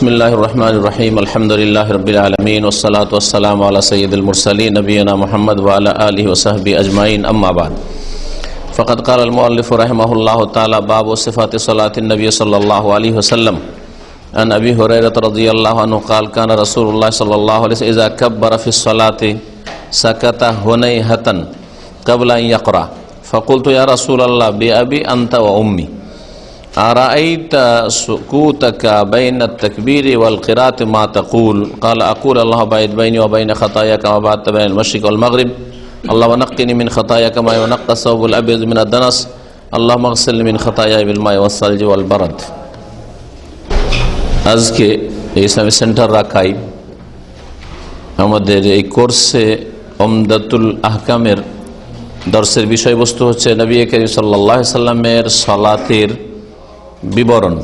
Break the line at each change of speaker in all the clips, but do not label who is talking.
बिस्मिल्लाहिर रहमानिर रहीम अल्हम्दुलिल्लाहि रब्बिल आलमीन वस्सलातु वस्सलामु अला सय्यिदिल मुरसलीन नबियना मुहम्मद व अला आलिहि व सहबिहि अजमाइन अम्मा बाद फ़क़द क़ाल अल मुअल्लिफ़ रहिमहुल्लाहु तआला बाबु सिफ़ाति सलातिन नबी सल्लल्लाहु अलैहि वसल्लम अन अबी हुरैरह रज़ियल्लाहु अन्हु क़ाल काना रसूलुल्लाह सल्लल्लाहु अलैहि वसल्लम इज़ा कब्बरा फ़िस सलाति सकता हुनैहतन क़ब्ला अन यक़रा फ़क़ुल्तु या रसूलल्लाह बिअबी अंत व उम्मी अराअयता सुकूतका बैन तकबीर वल क़िराअत मा तक़ूल क़ाल अक़ूल अल्लाह बाइद बैनी व बैन ख़तायाका व बाअद बैन अल मशरिक़ वल मग़रिब अल्लाहुम्मा नक़्क़िनी मिन ख़तायाका मा युनक़्क़ा अस-सौबुल अबयज़ मिन अद-दनस अल्लाहुम्मा अग़सिलनी मिन ख़तायाया बिल माइ वस-सल्जि वल बरद। আজকে ইসলামী সেন্টার রাকাই আমাদের এই কোর্সে উমদাতুল আহকামের দর্শের বিষয়বস্তু হচ্ছে নবী করিম সাল্লাল্লাহু আলাইহি সাল্লামের সালাতের বিবরণ,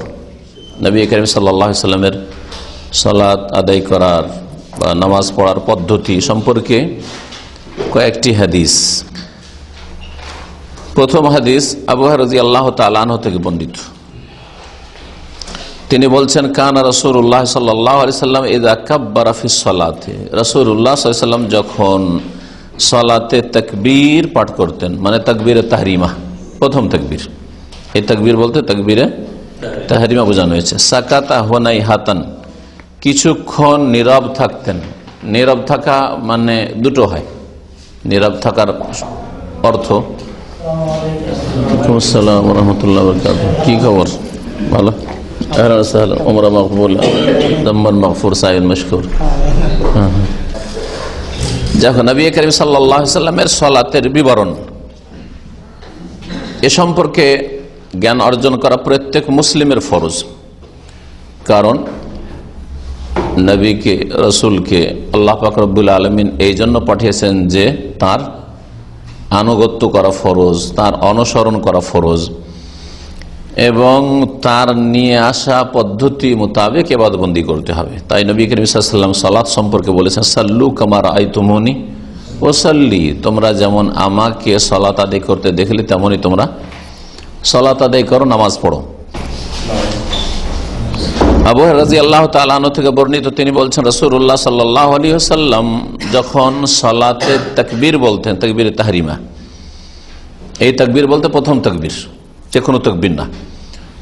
নবী করিম সাল্লাল্লাহু আলাইহি সাল্লামের সালাত আদায় করার বা নামাজ পড়ার পদ্ধতি সম্পর্কে কয়েকটি হাদিস। প্রথম হাদিস আবু হুরায়রা রাদিয়াল্লাহু তাআলা আনহু থেকে বর্ণিত। তিনি বলছেন কানা রাসূলুল্লাহ সাল্লাল্লাহু আলাইহি সাল্লাম ইযা কাব্বারা ফিস সালাতি, রাসূলুল্লাহ সাল্লাল্লাহু আলাইহি সাল্লাম যখন সালাতে তাকবীর পাঠ করতেন, মানে তাকবীরে তাহরিমা, প্রথম তাকবীর, এই তাকবীর বলতে তাকবীরে তাহরিমা বোঝানো হয়েছে। সাকাতা হুনাইহাতান, কিছুক্ষণ নীরব থাকতেন। নীরব থাকা মানে দুটো হয়। নীরব থাকার অর্থ আসসালামু আলাইকুম ওয়া রাহমাতুল্লাহি ওয়া বারাকাতুহু, কি খবর? ভালো, আহলান ওয়া সাহলান, উমরা মাকবুলা, দাম্মান মাগফুর, সাইন মাশকুর। যখন নবী করিম সাল্লাল্লাহু আলাইহি সাল্লামের সালাতের বিবরণ, এ সম্পর্কে জ্ঞান অর্জন করা প্রত্যেক মুসলিমের ফরজ। কারণ নবীকে, রসুলকে আল্লাহ পাক রব্বুল আলামিন এই জন্য পাঠিয়েছেন যে তার আনুগত্য করা ফরজ, তার অনুসরণ করা ফরজ এবং তার নিয়ে আসা পদ্ধতি মোতাবেক ইবাদতবন্দি করতে হবে। তাই নবী করিম সাল্লাল্লাহু আলাইহি ওয়াসাল্লাম সালাত সম্পর্কে বলেছেন সাল্লু কামা রাআইতুমুনি ওয়াসাল্লি, তোমরা যেমন আমাকে সালাত আদায় করতে দেখলে তেমনই তোমরা সালাত আদায় করো, নামাজ পড়ো। আবু হুরায়রা রাদিয়াল্লাহু তাআলা আনহু থেকে বর্ণিত, তিনি বলছেন রাসূলুল্লাহ সাল্লাল্লাহু আলাইহি ওয়াসাল্লাম যখন সালাতে তাকবীর বলতেন, তাকবীরে তাহরিমা, এই তাকবীর বলতে প্রথম তাকবীর, যে কোনো তাকবীর না,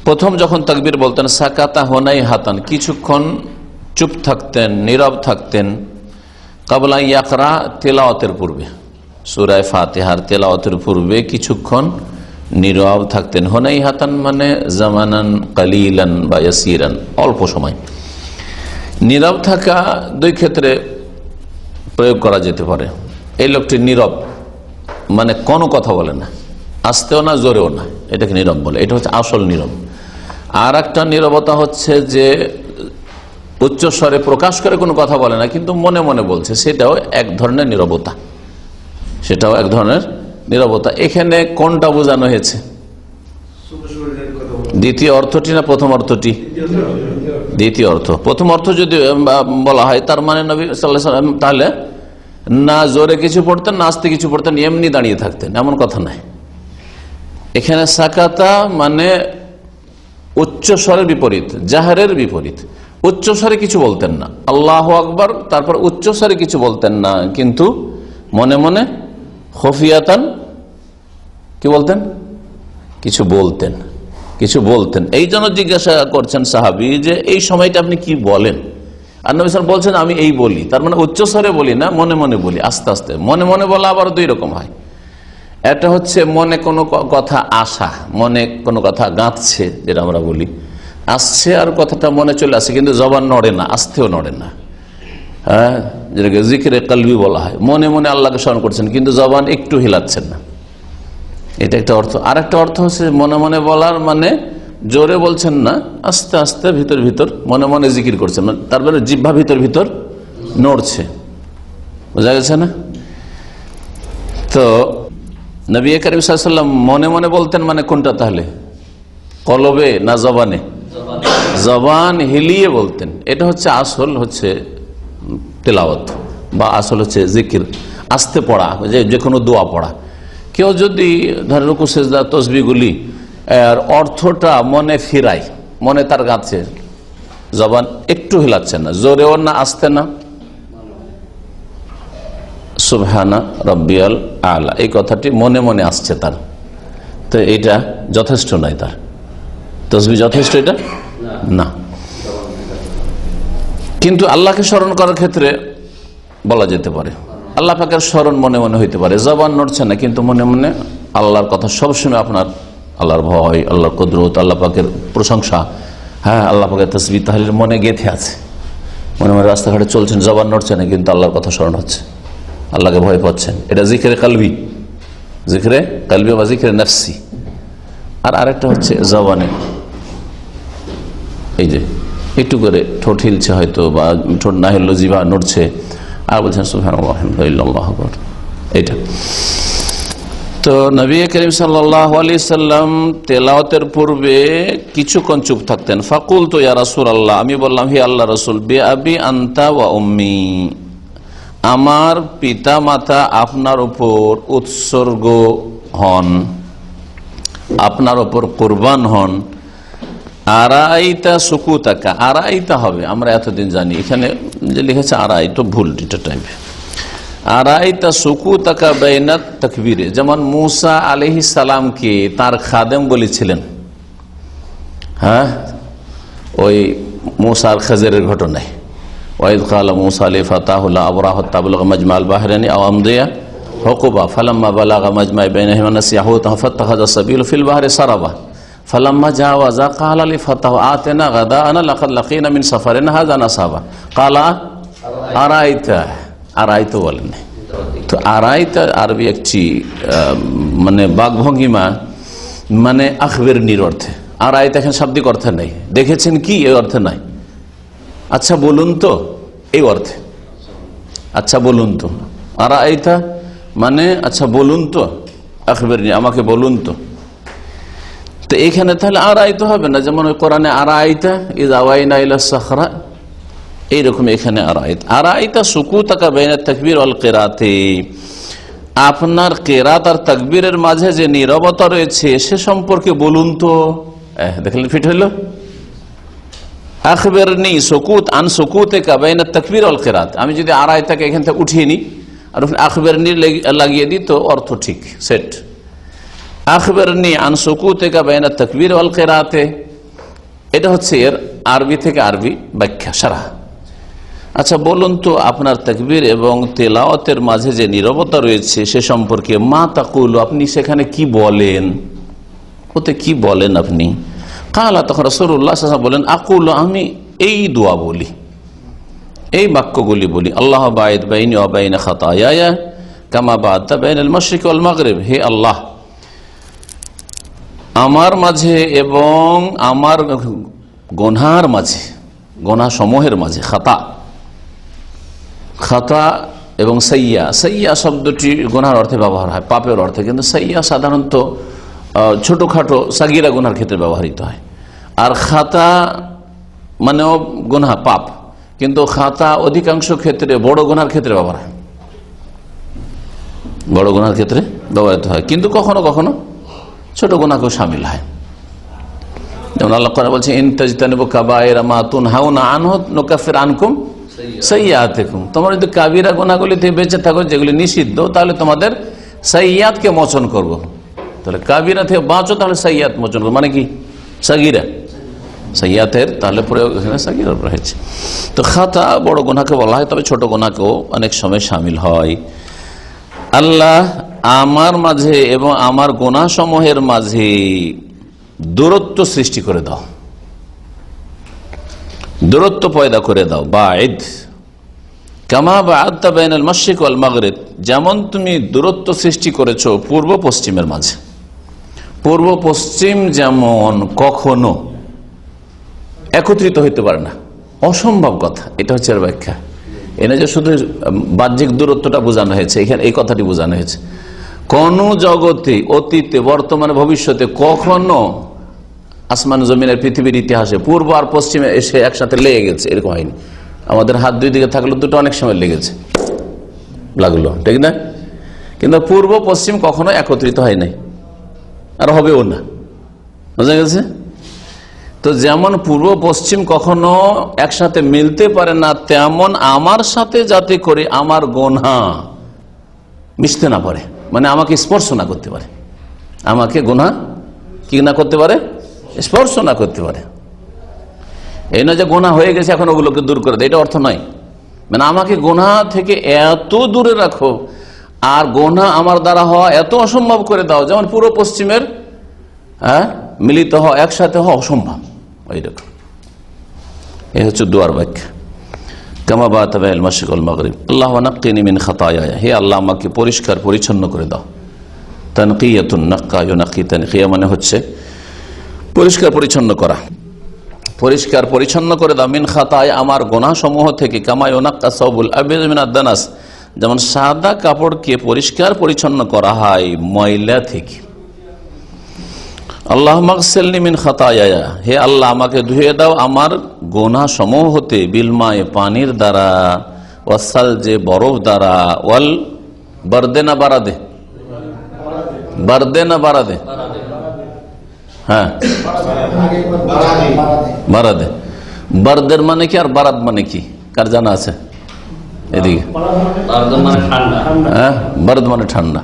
প্রথম যখন তাকবীর বলতেন সাকাতা হুনাইহাতান, কিছুক্ষণ চুপ থাকতেন, নীরব থাকতেন, ক্বাবলা ইয়াকরা, তিলাওয়াতের পূর্বে, সূরা ফাতিহার তিলাওয়াতের পূর্বে কিছুক্ষণ নীরব থাকতেন। হুনাইহাতান মানে জামানান কালিলান বা ইয়াসিরান, অল্প সময়। নীরব থাকা দুই ক্ষেত্রে প্রয়োগ করা যেতে পারে। এই লোকটি নীরব মানে কোনো কথা বলে না, আস্তেও না জোরেও না, এটাকে নীরব বলে। এটা হচ্ছে আসল নীরব। আর একটা নীরবতা হচ্ছে যে উচ্চস্বরে প্রকাশ করে কোনো কথা বলে না, কিন্তু মনে মনে বলছে, সেটাও এক ধরনের নীরবতা, সেটাও এক ধরনের নীরবতা। এখানে কোনটা বোঝানো হয়েছে? দ্বিতীয় অর্থটি না প্রথম অর্থটি? দ্বিতীয় অর্থ। প্রথম অর্থ যদি বলা হয় তার মানে নবী সাল্লাল্লাহু আলাইহি ওয়াসাল্লাম তাহলে না জোরে কিছু পড়তেন, না আস্তে কিছু পড়তেন, এমনি দাঁড়িয়ে থাকতেন, এমন কথা নাই। এখানে সাকাতা মানে উচ্চস্বরের বিপরীত, জাহরের বিপরীত। উচ্চস্বরে কিছু বলতেন না, আল্লাহু আকবার, তারপর উচ্চস্বরে কিছু বলতেন না, কিন্তু মনে মনে খফিয়াতান কি বলতেন? কিছু বলতেন, কিছু বলতেন। এই জন্য জিজ্ঞাসা করছেন সাহাবী যে এই সময়টা আপনি কি বলেন? আর নবী সাল্লাল্লাহু আলাইহি ওয়াসাল্লাম বলছেন আমি এই বলি, তার মানে উচ্চস্বরে বলি না, মনে মনে বলি, আস্তে আস্তে। মনে মনে বলা আবার দুই রকম হয়। এটা হচ্ছে মনে কোনো কথা আসা, মনে কোনো কথা গাঁথছে, যেটা আমরা বলি, আসছে আর কথাটা মনে চলে আসে, কিন্তু জবান নড়ে না, আস্তেও নড়ে না। হ্যাঁ, যেটাকে জিকিরে কলবি বলা হয়। মনে মনে আল্লাহকে স্মরণ করছেন, কিন্তু জবান একটু হিলাচ্ছেন না, এটা একটা অর্থ। আর একটা অর্থ হচ্ছে মনে মনে বলার মানে জোরে বলছেন না, আস্তে আস্তে ভিতর ভিতর মনে মনে জিকির করছেন, তারপরে জিহ্বা ভিতর ভিতর নড়ছে। বোঝা গেছে না? তো নবী করিম সাল্লাল্লাহু আলাইহি ওয়াসাল্লাম মনে মনে বলতেন মানে কোনটা তাহলে? কলবে না জবানে? জবান হিলিয়ে বলতেন। এটা হচ্ছে আসল, হচ্ছে তেলাওয়াত বা আসল হচ্ছে জিকির, আস্তে পড়া, যে কোনো দোয়া পড়া। কেউ যদি ধরে রুকু সিজদা তসবিহগুলি আর অর্থটা মনে ফিরায়, মনে তার গাছে জবান একটু হিলাচ্ছেন না, জোরেও না, আসতে না। সুবহানা রাব্বিয়াল আলা এই কথাটি মনে মনে আসছে তার, তো এটা যথেষ্ট নয়, তার তাসবিহ যথেষ্ট এটা না। কিন্তু আল্লাহকে স্মরণ করার ক্ষেত্রে বলা যেতে পারে, আল্লাহ পাকের স্মরণ মনে মনে হইতে পারে, জবান নড়ছে না কিন্তু মনে মনে আল্লাহর কথা সবসময় আপনার, আল্লাহর ভয়, আল্লাহর কুদরত, আল্লাহ পাকের প্রশংসা, হ্যাঁ আল্লাহ পাকের তাসবিহ তাহলিল মনে গেঁথে আছে। মনে মনে রাস্তাঘাটে চলছেন, জবান নড়ছে না কিন্তু আল্লাহর কথা স্মরণ হচ্ছে, আল্লাহকে ভয় পাচ্ছেন, এটা জিকরে কালবি, জিকরে কালবি বা জিকরে নফসি। আর আরেকটা হচ্ছে জবানে এই যে একটু করে ঠোঁট হিলছে হয়তো, বা ঠোঁট না হিললো জিভা নড়ছে, আর বলছেন সুবহানাল্লাহ আলহামদুলিল্লাহ আকবার। এটা তো নবী করিম সাল্লাল্লাহু আলাইহি সাল্লাম তেলাওয়াতের পূর্বে কিছুক্ষণ চুপ থাকতেন। ফাকুলতু ইয়া রাসূলুল্লাহ, আমি বললাম হে আল্লাহ রাসূল, বিআবি আনতা ওয়া উম্মি, আমার পিতা মাতা আপনার উপর উৎসর্গ হন, আপনার উপর কুরবান হন। আরাইতা সুকুতাকা, আরাইতা হবে আমরা এতদিন জানি, এখানে যে লিখেছে আরাই তো ভুল, এটা টাইপে। আরাইতা সুকুতাকা বাইনাত তাকবীরে, যেমন মুসা আলাইহিস সালামকে তার খাদেম বলেছিলেন, হ্যাঁ ওই মুসার খেজরের ঘটনায়, ওয়াইদ ক্বালা মুসা লিফাতাহু লা আবরাহু তাবলুগু মাজমাল বাহরাইনি আও আমদিয়া হুকুবা ফালাম্মা বালাগা মাজমা বাইনাহুমা নাসিয়া হুতাহু ফাত্তাখাযা সাবিলা ফিল বাহরি সারাবা ফালাম্মা জাওয়াজা ক্বালা লিফাতাহু আতিনা গাদাআনা লাকাদ লাকিনা মিন সাফারিনা হাযা নাসাবা ক্বালা আরাইতা, আরাইতা বলেন। তো আরাইতা আরবি একটি মানে বাকভঙ্গিমা, মানে আখবিরনির অর্থে। আরাইতা এখানে শাব্দিক অর্থে নেই, দেখেছেন কি এই অর্থে নাই, আচ্ছা বলুন তো এই অর্থে, আচ্ছা বলুন তো। আরাইতা মানে আচ্ছা বলুন তো, আখবিরনি আমাকে বলুন তো। তো এইখানে তাহলে আরাইতা হবে না, যেমন ওই কোরআনে আরাইতা ইযা আওয়াইনা ইলা সাখরা, এইরকম এখানে আরাইতা সুকুতাকা বাইনা তাকবীর ওয়াল কিরাতে, আপনার কিরাত আর তাকবীরের মাঝে যে নীরবতা রয়েছে সে সম্পর্কে বলুন তো। দেখলেন ফিট হইল, আখবিরনি সুকুত আন সুকুতিকা বাইনা তাকবীর ওয়াল কিরাত। আমি যদি আরাইতাকে এখান থেকে উঠিয়ে নিই আর আখবিরনি লাগিয়ে দিই তো অর্থ ঠিক সেট। আখবিরনি আন সুকুতিকা বাইনা তাকবীর ওয়াল কিরাতে, এটা হচ্ছে এর আরবি থেকে আরবি ব্যাখ্যা সারা। আচ্ছা বলুন তো আপনার তাকবীর এবং তেলাওয়াতের মাঝে যে নীরবতা রয়েছে সে সম্পর্কে, মা তাকুল, আপনি সেখানে কি বলেন, ওতে কি বলেন আপনি। কালা, তখন রাসূলুল্লাহ সাল্লাল্লাহু আলাইহি ওয়াসাল্লাম বলেন, আকুল, আমি এই দোয়া বলি, এই বাক্যগুলি বলি, আল্লাহ বাঈদ বাইনি ওয়া বাইনা খাতায়ায়া কামা বা'আদতা বাইনাল মাশরিক ওয়াল মাগরিব, হে আল্লাহ আমার মাঝে এবং আমার গুনার মাঝে, গুনাহ সমূহের মাঝে, খাতা এবং সাইয়া, সাইয়া শব্দটি গুনার অর্থে ব্যবহার হয়, পাপের অর্থে, কিন্তু সাইয়া সাধারণত ছোটখাটো সাগিরা গুনার ক্ষেত্রে ব্যবহৃত হয়। আর খাতা মানেও গুনাহ পাপ, কিন্তু খাতা অধিকাংশ ক্ষেত্রে বড় গুনার ক্ষেত্রে ব্যবহার হয়, বড় গুনার ক্ষেত্রে ব্যবহৃত হয়, কিন্তু কখনো কখনো ছোট গুনাহকেও শামিল হয়। যেমন আল্লাহ কোরআনে বলছে, ইন তাজতানিবু কাবায়িরা মা তুনহাউনা আনহু নুকাফির আনকুম সাইয়্যাতিকুম, তোমরা যদি কাবিরা গুনাহগুলি থেকে বেঁচে থাকো যেগুলি নিষিদ্ধ, তাহলে তোমাদের সাইয়্যাতকে মোচন করব। তাহলে কাবিরা থেকে বাঁচো, তাহলে সাইয়্যাত মোচন করবো, মানে কি সাগিরা, সাইয়্যাতের তাহলে প্রয়োগ এখানে সাগিরার উপর হয়েছে। তো খাতা বড় গুনাহকে বলা হয়, তবে ছোট গুনাহকেও অনেক সময় শামিল হয়। আল্লাহ আমার মাঝে এবং আমার গুনাহ সমূহের মাঝে দূরত্ব সৃষ্টি করে দাও, দূরত্ব পয়দা করে দাও। বাঈদ কামা বা'আদতা বাইনাল মাশরিক ওয়াল মাগরিব, যেমন তুমি দূরত্ব সৃষ্টি করেছো পূর্ব পশ্চিমের মাঝে। পূর্ব পশ্চিম যেমন কখনো একত্রিত হইতে পারে না, অসম্ভব কথা, এটা হচ্ছে এর ব্যাখ্যা। এনে যে শুধু বাহ্যিক দূরত্বটা বোঝানো হয়েছে, এখানে এই কথাটি বোঝানো হয়েছে, কোন জগতে অতীতে বর্তমানে ভবিষ্যতে কখনো আসমান জমিনের পৃথিবীর ইতিহাসে পূর্ব আর পশ্চিমে এসে একসাথে লেগে গেছে এরকম হয়নি। আমাদের হাত দুই দিকে থাকলে দুটো অনেক সময় লেগেছে, লাগলো, ঠিক না? কিন্তু পূর্ব পশ্চিম কখনো একত্রিত হয় নাই, আর হবেও না, বোঝা গেছে? তো যেমন পূর্ব পশ্চিম কখনো একসাথে মিলতে পারে না, তেমন আমার সাথে যাতে করে আমার গুনাহ মিশতে না পারে, মানে আমাকে স্পর্শ না করতে পারে, আমাকে গুনাহ কি না করতে পারে, স্পর্শ না করতে পারে। এই না যে গুনাহ হয়ে গেছে এখন ওগুলোকে দূর করে দেয়, এটা অর্থ নয়। মানে আমাকে গুনাহ থেকে এত দূরে রাখো আর গুনাহ আমার দ্বারা হওয়া এত অসম্ভব করে দাও, যেমন পূর্ব পশ্চিমের মিলিত হওয়া, একসাথে হওয়া অসম্ভব। ওইরকম এই হচ্ছে দুয়ার বাক্য। কামা বাতাবাল মাশরিক ওয়াল মাগরিব আল্লাহ নাক্কিনি মিন খাতায়া, হে আল্লাহ আমাকে পরিষ্কার পরিচ্ছন্ন করে দাও। তানকিয়াতুন নাক্কা ইউনাক্কি, তানকিয়া মানে হচ্ছে পরিষ্কার পরিচ্ছন্ন করা, পরিষ্কার পরিচ্ছন্ন করে দাও। মিন খাতায়া আমার গুনাহ সমূহ থেকে, কামা ইউনাক্কা সাওবুল আবিদ মিনাদ দানাস, যেমন সাদা কাপড়কে পরিষ্কার পরিচ্ছন্ন করা হয় ময়লা থেকে। আল্লাহ মাগসিলনি মিন খাতায়া, হে আল্লাহ আমাকে ধুয়ে দাও আমার গুনাহ সমূহ হতে, বিলমায়ে পানির দ্বারা, ওয়াসাল যে বরফ দ্বারা, ওয়াল বারদে না বারাদে, বারদে না বারাদে, হ্যাঁ বারাদে। বারদের মানে কি আর বারাদ মানে কি কার জানা আছে? এদিকে হ্যাঁ, বারদ মানে ঠান্ডা,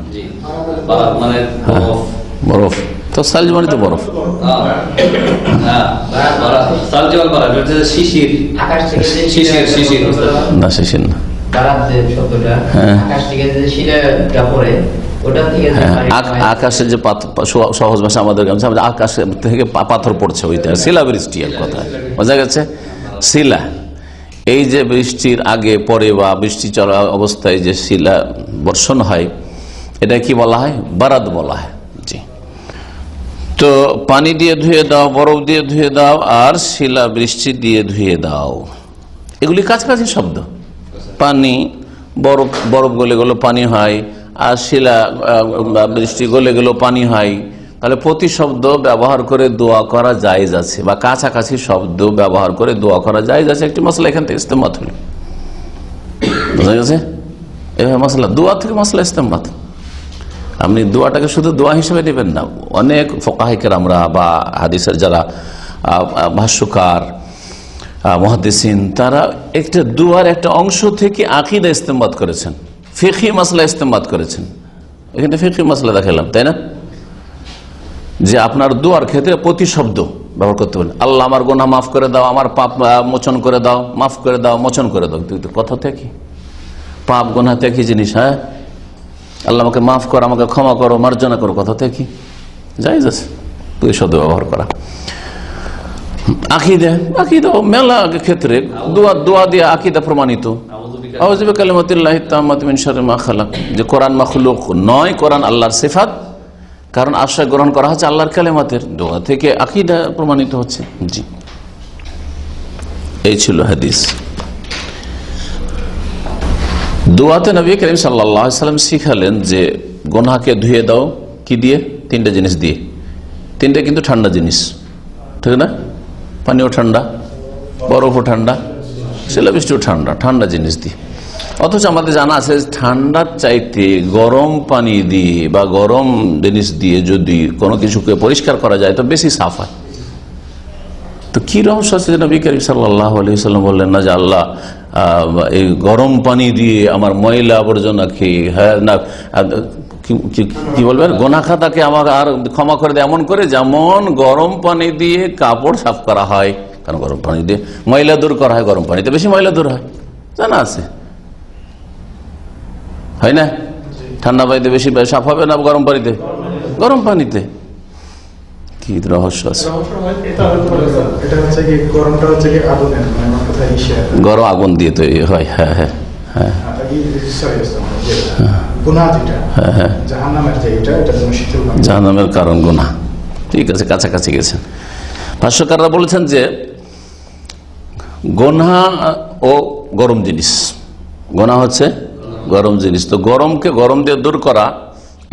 বরফ। তো সালজ মানে তো বরফ। না শিশির না, আকাশে যে সহজ ভাষা আমাদের আকাশ থেকে পাথর পড়ছে, ওইটা শিলা বৃষ্টি এক কথা বোঝা গেছে। শিলা, এই যে বৃষ্টির আগে পরে বা বৃষ্টি চলা অবস্থায় যে শিলা বর্ষণ হয়, এটা কি বলা হয়? বারাদ বলা হয়। জি, তো পানি দিয়ে ধুয়ে দাও, বরফ দিয়ে ধুয়ে দাও, আর শিলা বৃষ্টি দিয়ে ধুয়ে দাও, এগুলি কাছাকাছি শব্দ। পানি, বরফ, বরফ গলে গেলো পানি হয়, আর শিলা বৃষ্টি গলে গেল পানি হয়। তাহলে প্রতি শব্দ ব্যবহার করে দোয়া করা জায়েজ আছে, বা কাছাকাছি শব্দ ব্যবহার করে দোয়া করা জায়েজ আছে। একটি মশলা এখান থেকে ইস্তেমাত হল, বুঝা গেছে? এভাবে মশলা দোয়া থেকে মশলা ইস্তেমাত। আপনি দোয়াটাকে শুধু দোয়া হিসেবে নেবেন না। অনেক ফুকাহে কেরামরা বা হাদিসের যারা ভাষ্যকার, মুহাদ্দিসিন, তারা একটা দোয়ার একটা অংশ থেকে আকীদা ইস্তেমাত করেছেন, ফিকহি মাসলা ইস্তেমাত করেছেন। এখানে ফিকহি মাসলা দেখালাম, তাই না? যে আপনার দোয়ার ক্ষেত্রে প্রতি শব্দ ব্যবহার করতে পারেন। আল্লাহ আমার গুনাহ মাফ করে দাও, আমার পাপ মোচন করে দাও, মাফ করে দাও, মোচন করে দাও। তুই তো কথা থেকে পাপ গুনাহ থেকে জিনিস, হ্যাঁ, আল্লাহ আমাকে মাফ করো, আমাকে ক্ষমা করো, মার্জনা করো, কথা থেকে জায়েজ আছে দুই শব্দ ব্যবহার করা। আকীদা, আকীদা মেলা ক্ষেত্রে দোয়া দিয়ে আকীদা প্রমাণিত। আউযু বিকালিমাতিল্লাহি তাম্মাতি মিন শাররি মা খালাক, যে কোরআন মাখলুক নয়, কোরআন আল্লাহর সিফাত, কারণ আশ্রয় গ্রহণ করা হচ্ছে আল্লাহর কালেমাতের। দোয়া থেকে আকীদা প্রমাণিত হচ্ছে। জি, এই ছিল হাদিস। দোয়াতে নবী করিম সাল্লাল্লাহু আলাইহি ওয়াসাল্লাম শিখালেন যে গুনাহকে ধুয়ে দাও কি দিয়ে? তিনটা জিনিস দিয়ে। তিনটা কিন্তু ঠান্ডা জিনিস, ঠিক না? পানিও ঠান্ডা, বরফও ঠান্ডা, শিলাবৃষ্টিও ঠান্ডা, ঠান্ডা জিনিস দিয়ে। অথচ আমাদের জানা আছে ঠান্ডার চাইতে গরম পানি দিয়ে বা গরম জিনিস দিয়ে যদি কোনো কিছুকে পরিষ্কার করা যায় তো বেশি সাফ হয়। তো কি রহস্য আছে? নবী করিম সাল্লাল্লাহু আলাইহি ওয়াসাল্লাম বললেন না যে আল্লাহ এই গরম পানি দিয়ে আমার ময়লা আবর্জনাকে, হ্যাঁ না কি বলবেন, গুনাহ খাতাকে আমাকে আর ক্ষমা করে দেয়, এমন করে যেমন গরম পানি দিয়ে কাপড় সাফ করা হয়। কারণ গরম পানি দিয়ে ময়লা দূর করা হয়, গরম পানিতে বেশি ময়লা দূর হয়, জানা আছে, হয় না? ঠান্ডা পানিতে বেশি সাফ হবে না গরম পানিতে? গরম পানিতে। কি রহস্য আছে? গরম আগুন দিয়ে তৈরি হয়। হ্যাঁ হ্যাঁ হ্যাঁ, জাহান্নামের কারণ গুনাহ। ঠিক আছে, কাছাকাছি গেছেন। ভাষ্যকাররা বলেছেন যে গুনাহ ও গরম জিনিস, গুনাহ হচ্ছে গরম জিনিস। তো গরমকে গরম দিয়ে দূর করা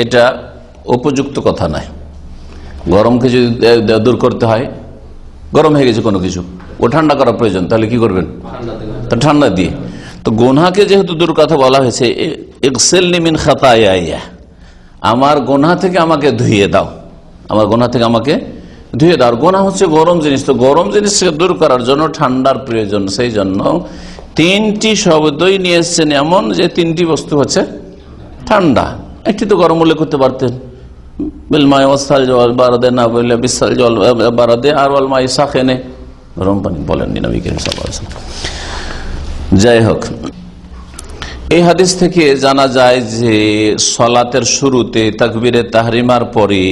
এটা উপযুক্ত কথা নয়। গরমকে যদি দূর করতে হয়, গরম হয়ে গেছে কোনো কিছু, ও ঠান্ডা করা প্রয়োজন, তাহলে কি করবেন? ঠান্ডা দিয়ে। তো গুনাহকে যেহেতু দূর কথা বলা হয়েছে, ইগসিলনি মিন খাতায়া, আমার গুনাহ থেকে আমাকে ধুইয়ে দাও, আমার গুনাহ থেকে আমাকে ধুয়ে দাও। গোনা হচ্ছে গরম জিনিস, তো গরম জিনিসকে দূর করার জন্য ঠান্ডার প্রয়োজন, সেই জন্য তিনটি শব্দই নিয়ে এসছেন এমন যে তিনটি বস্তু হচ্ছে ঠান্ডা। একটি তো গরম উল্লেখ করতে পারতেন, বিলমায় ওয়াসাল জল বারাদে, না বললে বিসাল জল বারাদে, আর ওয়াল মাই সাখেনে, গরম পানি বলেননি নবী করিম সাল্লাল্লাহু আলাইহি ওয়াসাল্লাম। যাই হোক, এই হাদিস থেকে জানা যায় যে সালাতের শুরুতে তাকবীরে তাহরিমার পরে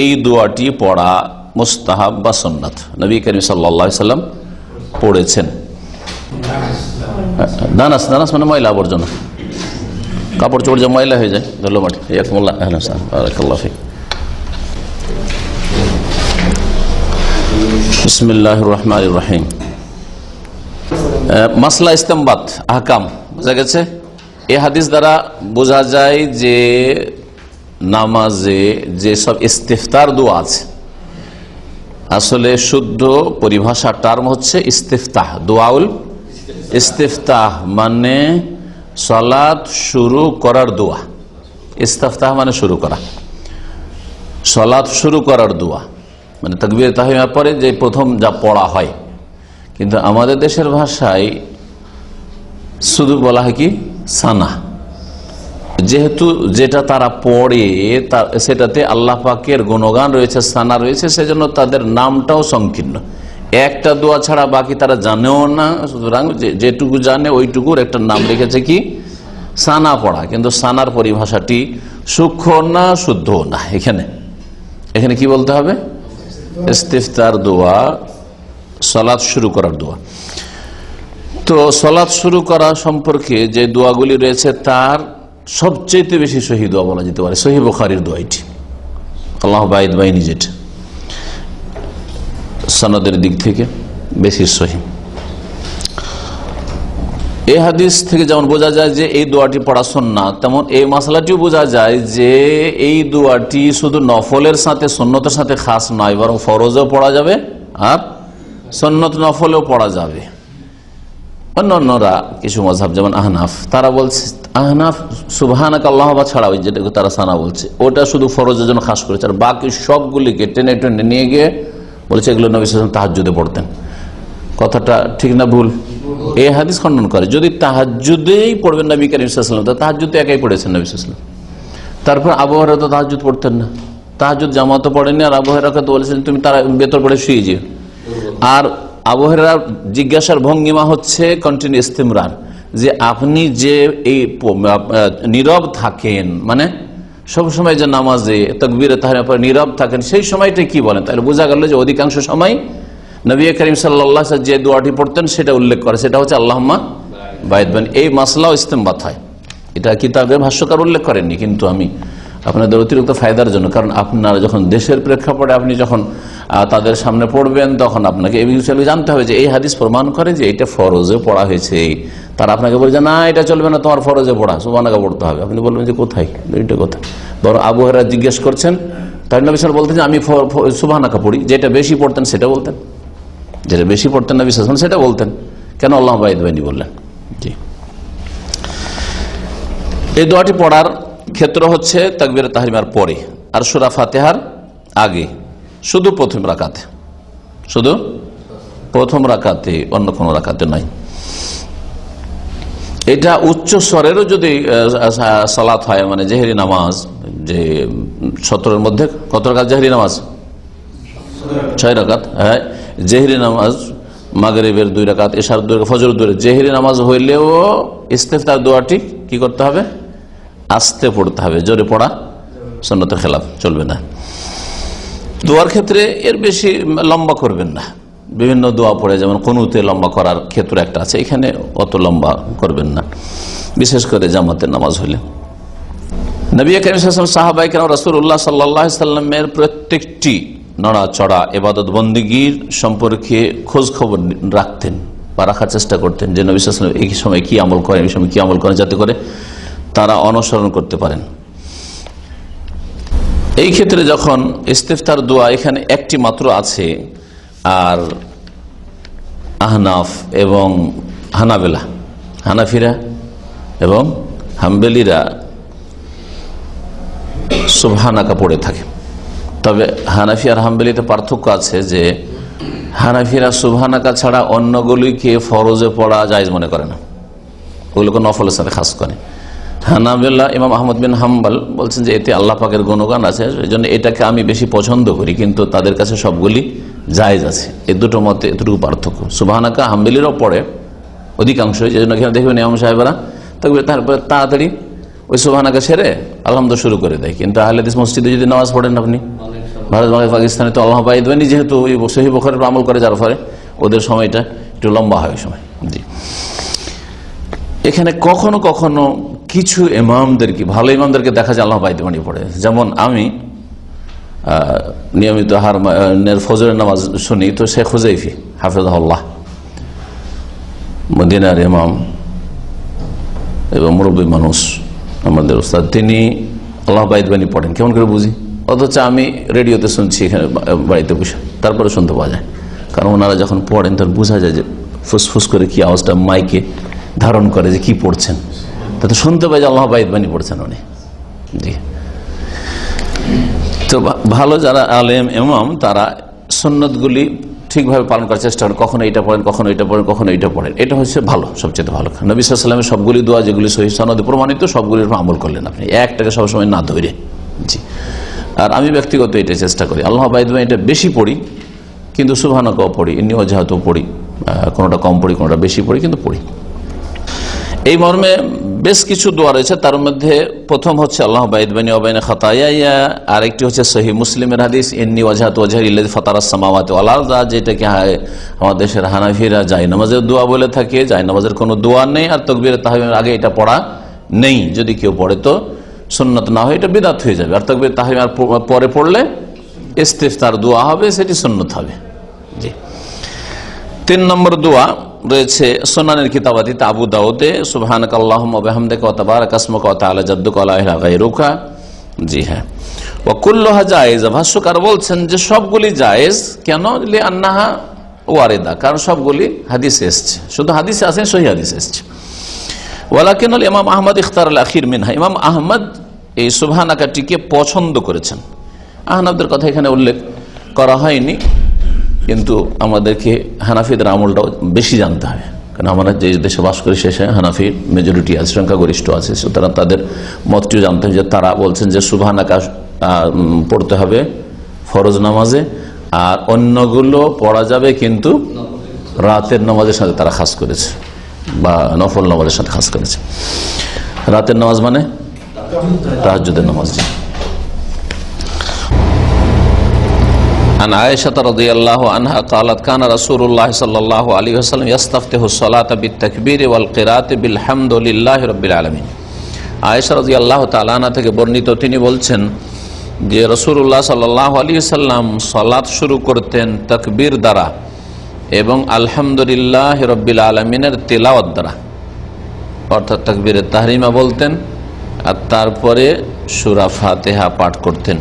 এই দোয়াটি পড়া মুস্তাহাব বা সুন্নাত, নবী করিম সাল্লাল্লাহু আলাইহি ওয়াসাল্লাম পড়েছেন। দানাস, দানাস মানে ময়লা আবর্জনা, কাপড় চোপড় যে ময়লা হয়ে যায়, ধুলো মাটি। বিসমিল্লাহির রহমানির রহিম। মাসলা ইস্তেমবাত আহকাম বোঝা গেছে। এই হাদিস দ্বারা বোঝা যায় যে নামাজে যে সব ইস্তিফতার দোয়া আছে, আসলে শুদ্ধ পরিভাষা টার্ম হচ্ছে ইস্তিফতাহ, দোয়াউল ইস্তিফতাহ মানে সালাত শুরু করার দোয়া। ইস্তিফতাহ মানে শুরু করা, সালাত শুরু করার দোয়া মানে তাকবীর তাহরিমার পরে যে প্রথম যা পড়া হয়। কিন্তু আমাদের দেশের ভাষায় শুধু বলা হয় কি সানা, যেহেতু যেটা তারা পড়ে সেটাতে আল্লাহ পাকের গুণগান রয়েছে, সানা রয়েছে, সেজন্য তাদের নামটাও সংকীর্ণ। একটা দোয়া ছাড়া বাকি তারা জানেও না, সুতরাং যেটুকু জানে ওইটুকুর একটা নাম রেখেছে কি সানা পড়া। কিন্তু সানার পরিভাষাটি সূক্ষ্ম না, শুদ্ধ না। এখানে কি বলতে হবে? ইস্তিফতার দোয়া, সালাত শুরু করার দোয়া। তো সালাত শুরু করা সম্পর্কে যে দোয়াগুলি রয়েছে তার সবচেয়ে বেশি সহি দোয়া বলা যেতে পারে সহিহ বুখারীর দোয়া এটি, আল্লাহ বাইদ বাইনি, যেটা সনদের দিক থেকে বেশি সহি। এই হাদিস থেকে যেমন বোঝা যায় যে এই দোয়াটি পড়া সুন্নাত, তেমন এই মাসলাটিও বোঝা যায় যে এই দোয়াটি শুধু নফলের সাথে সুন্নতের সাথে খাস নয়, বরং ফরজও পড়া যাবে আর সুন্নত নফলেও পড়া যাবে। অন্যরা কিছু মাযহাব যেমন আহনাফ, তারা বলছে আহনাফ সুবহানাক আল্লাহুম্মা ছাড়া ওই যেটা তারা সানা বলছে ওটা শুধু ফরজের জন্য খাস করেছে, আর বাকি সবগুলিকে টেনে টেনে নিয়ে গিয়ে বলছে এগুলো নবী সাল্লাল্লাহু আলাইহি ওয়াসাল্লাম তাহাজ্জুদে পড়তেন। কথাটা ঠিক না ভুল? এই হাদিস খণ্ডন করে। যদি তাহাজ্জুদেই পড়বেন নবী করিম সাল্লাল্লাহু আলাইহি ওয়াসাল্লাম, তাহাজ্জুদ একাই পড়েছেন নবী সাল্লাল্লাহু আলাইহি ওয়াসাল্লাম। তারপর আবু হুরায়রা তো তাহাজ্জুদ পড়তেন না, তাহাজ্জুদ জামাতে পড়েননি, আর আবু হুরায়রাকে তো বলেছেন তুমি তারা বেতর পড়ে শুয়ে যেও। আর আবু হুরায়রার জিজ্ঞাসার ভঙ্গিমা হচ্ছে কন্টিনিউ ইস্তিমরার, যে আপনি যে এই নীরব থাকেন, মানে সবসময় যে নামাজে তাকবীরে তাহরিমার পরে নীরব থাকেন, সেই সময়টা কি বলেন? তাহলে বোঝা গেল যে অধিকাংশ সময় নবী করিম সাল্লাল্লাহু আলাইহি ওয়াসাল্লাম যে দোয়াটি পড়তেন সেটা উল্লেখ করে, সেটা হচ্ছে আল্লাহুম্মা বাইদ বাইনি। এই মাসলাও ইস্তেমবাত হয়, এটা কিতাবের ভাষ্যকার উল্লেখ করেননি, কিন্তু আমি আপনাদের অতিরিক্ত ফায়দার জন্য, কারণ আপনারা যখন দেশের প্রেক্ষাপটে আপনি যখন তাদের সামনে পড়বেন তখন আপনাকে এই বিষয়ে জানতে হবে যে এই হাদিস প্রমাণ করে যে এটা ফরজে পড়া হয়েছে। তারা আপনাকে বলে যে না এটা চলবে না, তোমার ফরজে পড়া, সুবহানাকা পড়তে হবে। আপনি বলবেন যে কোথায় এটা কথা? বরং আবু হুরায়রা জিজ্ঞেস করছেন, তাই নবী সাল্লাল্লাহু আলাইহি ওয়াসাল্লাম বলতেন আমি সুবহানাকা পড়ি, যেটা বেশি পড়তেন সেটা বলতেন, যেটা বেশি পড়তেন নবী সাল্লাল্লাহু আলাইহি ওয়াসাল্লাম সেটা বলতেন, কেন আল্লাহ বাইদ বাইনি বললেন? জি, এই দোয়াটি পড়ার ক্ষেত্র হচ্ছে তাকবীর তাহরিমার পরে আর সূরা ফাতিহার আগে, শুধু প্রথম রাকাতে, শুধু প্রথম রাকাতে, অন্য কোনো রাকাতে নয়। এটা উচ্চ স্বরেরও যদি সালাত হয়, মানে জেহরি নামাজ, যে 17-এর মধ্যে কত রাকাত জেহরি নামাজ? 6 রাকাত। হ্যাঁ, জেহরি নামাজ মাগরিবের 2 রাকাত, এশার 2 রাকাত, ফজর 2 রাকাত, জেহরি নামাজ হইলেও ইস্তিফতার দোয়াটি কি করতে হবে? আস্তে পড়তে হবে, জোরে পড়া সুন্নতের খেলাফ, চলবে না। দোয়ার ক্ষেত্রে এর বেশি লম্বা করবেন না। বিভিন্ন দোয়া পড়ে যেমন কুনুতে লম্বা করার ক্ষেত্র একটা আছে, এখানে অত লম্বা করবেন না, বিশেষ করে জামাতের নামাজ হলে। নবী করিম সাল্লাল্লাহু আলাইহি ওয়াসাল্লাম, সাহাবায়ে কেরাম, রাসূলুল্লাহ সাল্লাল্লাহু আলাইহি ওয়াসাল্লামের প্রত্যেকটি নড়াচড়া ইবাদত বন্দেগীর সম্পর্কে খোঁজ খবর রাখতেন বা রাখার চেষ্টা করতেন, যে নবী সাল্লাল্লাহু আলাইহি ওয়াসাল্লাম এই সময় কি আমল করেন, এই সময় কি আমল করেন, যাতে করে তারা অনুসরণ করতে পারেন। এই ক্ষেত্রে যখন ইস্তিফতার দোয়া এখানে একটি মাত্র আছে, আর আহনাফ এবং হানাবেলা, হানাফিরা এবং হাম্বেলিরা সুবহানাকা পড়ে থাকে, তবে হানাফি আর হাম্বলিতে পার্থক্য আছে যে হানাফিরা সুবহানাকা ছাড়া অন্যগুলিকে ফরজে পড়া জায়েজ মনে করে না, ওগুলোকে নফলের সাথে খাস করে। হানাবেলা ইমাম আহমদ বিন হাম্বল বলছেন যে এতে আল্লাহ পাকের গুণগান আছে, এই জন্য এটাকে আমি বেশি পছন্দ করি, কিন্তু তাদের কাছে সবগুলি জায়েজ আছে। এই দুটো মতে এতটুকু পার্থক্য। সুবহানাকা হাম্বলিরও পড়ে অধিকাংশ, যে জন্য এখানে দেখবেন ইমাম সাহেবরা তারপরে তাড়াতাড়ি ওই সুবহানাকা সেরে আলহামদুলিল্লাহ শুরু করে দেয়। কিন্তু আহলে হাদিস মসজিদে যদি নামাজ পড়েন আপনি, ভারত পাকিস্তানে তো আল্লাহ পাক দেবেন, যেহেতু ওই সহিহ বুখারীর আমল করে যার ফলে ওদের সময়টা একটু লম্বা হয় ওই সময়। জি, এখানে কখনো কখনো কিছু ইমামদেরকে, ভালো ইমামদেরকে দেখা যায় আল্লাহ বাইতে বানিয়ে পড়ে। যেমন আমি নিয়মিত ফজরের নামাজ শুনি, তো শেখ হুজাইফি হাফেজাহুল্লাহ মদিনার ইমাম এবং মুরব্বী মানুষ আমাদের উস্তাদ, তিনি আল্লাহ বাইত বানিয়ে পড়েন। কেমন করে বুঝি? অথচ আমি রেডিওতে শুনছি এখানে বাড়িতে বসে, তারপরে শুনতে পাওয়া যায়। কারণ ওনারা যখন পড়েন তখন বোঝা যায় যে ফুসফুস করে কি আওয়াজটা মাইকে ধারণ করে যে কি পড়ছেন, তাতে শুনতে পাই যে আল্লাহ বাইত বানিয়ে পড়ছেন উনি। জি, তো ভালো যারা আলেম ইমাম তারা সুন্নতগুলি ঠিকভাবে পালন করার চেষ্টা করেন, কখনো এটা পড়েন, কখনো এটা পড়েন, কখনো এটা পড়েন। এটা হচ্ছে ভালো, সবচেয়ে ভালো। নবী সাল্লাল্লাহু আলাইহি ওয়াসাল্লামের সবগুলি দোয়া যেগুলি সহিহ সনদে প্রমাণিত, সবগুলির উপর আমল করলেন আপনি, একটাকে সবসময় না ধরে। জি, আর আমি ব্যক্তিগত এটা চেষ্টা করি, আল্লাহ বাইত বানিয়ে এটা বেশি পড়ি, কিন্তু সুবহানাকাও পড়ি, ইন্নী ওয়াজহাতুও পড়ি, কোনোটা কম পড়ি, কোনোটা বেশি পড়ি, কিন্তু পড়ি। এই মর্মে বেশ কিছু দোয়া রয়েছে, তার মধ্যে প্রথম হচ্ছে আল্লাহ বাইত বানি ওয়া বাইনা খাতায়ায়া, আরেকটি হচ্ছে সহিহ মুসলিমের হাদিস ইন্নী ওয়াজহাতু ওয়াজহি লিল্লাযী ফাতারাস সামাওয়াতি ওয়াল আরদ, যেটাকে আমাদের দেশের হানাফিরা জায়নামাজের দোয়া বলে থাকে। জায়নামাজের কোনো দোয়া নেই, আর তাকবীরে তাহরিমের আগে এটা পড়া নেই। যদি কেউ পড়ে তো সুন্নাত না হয় এটা বিদআত হয়ে যাবে, আর তাকবীরে তাহরিমের পরে পড়লে ইস্তিফতার দোয়া হবে, সেটি সুন্নাত হবে। জি, 3 নম্বর দোয়া রয়েছে সুনানের কিতাবাতিতে আবু দাউদে, সুবহানাকাল্লাহুম্মা ওয়া বিহামদিকা ওয়া তাবারাকা ইসমুকা ওয়া তাআলা জাদ্দুকা ওয়া লা ইলাহা গায়রুকা। জি হ্যাঁ, ওয়া কুল্লুহা জায়েজ। ভাষ্যকার বলছেন যে সবগুলি জায়েজ। কেন? লিআন্নাহা ওয়ারিদা, কারণ সবগুলি হাদিসে এসেছে, শুধু হাদিসে আছে, সহিহ হাদিসে এসেছে। ওয়ালাকিন ইমাম আহমদ ইখতার আল আখির মিনহা, ইমাম আহমদ এই সুবহানাকাটিকে পছন্দ করেছেন। আহনাফদের কথা এখানে উল্লেখ করা হয়নি, কিন্তু আমাদেরকে হানাফিদের আমলটাও বেশি জানতে হবে, কারণ আমরা যে দেশে বাস করি শেষে হানাফি মেজরিটি আছে, সংখ্যাগরিষ্ঠ আছে, সুতরাং তাদের মতটিও জানতে হবে। যে তারা বলছেন যে সুবহানাকা পড়তে হবে ফরজ নামাজে, আর অন্যগুলো পড়া যাবে কিন্তু রাতের নামাজের সাথে তারা খাস করেছে, বা নফল নামাজের সাথে খাস করেছে। রাতের নামাজ মানে তাহাজ্জুদের নামাজ। عن عائشة رضي الله عنها قالت كان رسول الله صلى الله عليه وسلم يستفتح الصلاة بالتكبير والقراءة بالحمد لله رب العالمين। আয়েশা রাদিয়াল্লাহু তাআলা আনহা থেকে বর্ণিত, তিনি বলছেন যে রাসূলুল্লাহ সাল্লাল্লাহু আলাইহি ওয়াসাল্লাম সালাত শুরু করতেন তাকবীর দ্বারা এবং আলহামদুলিল্লাহ রাব্বিল আলামিনের তিলাওয়াত দ্বারা, অর্থাৎ তাকবীরে তাহরিমা বলতেন আর তারপরে সূরা ফাতিহা পাঠ করতেন।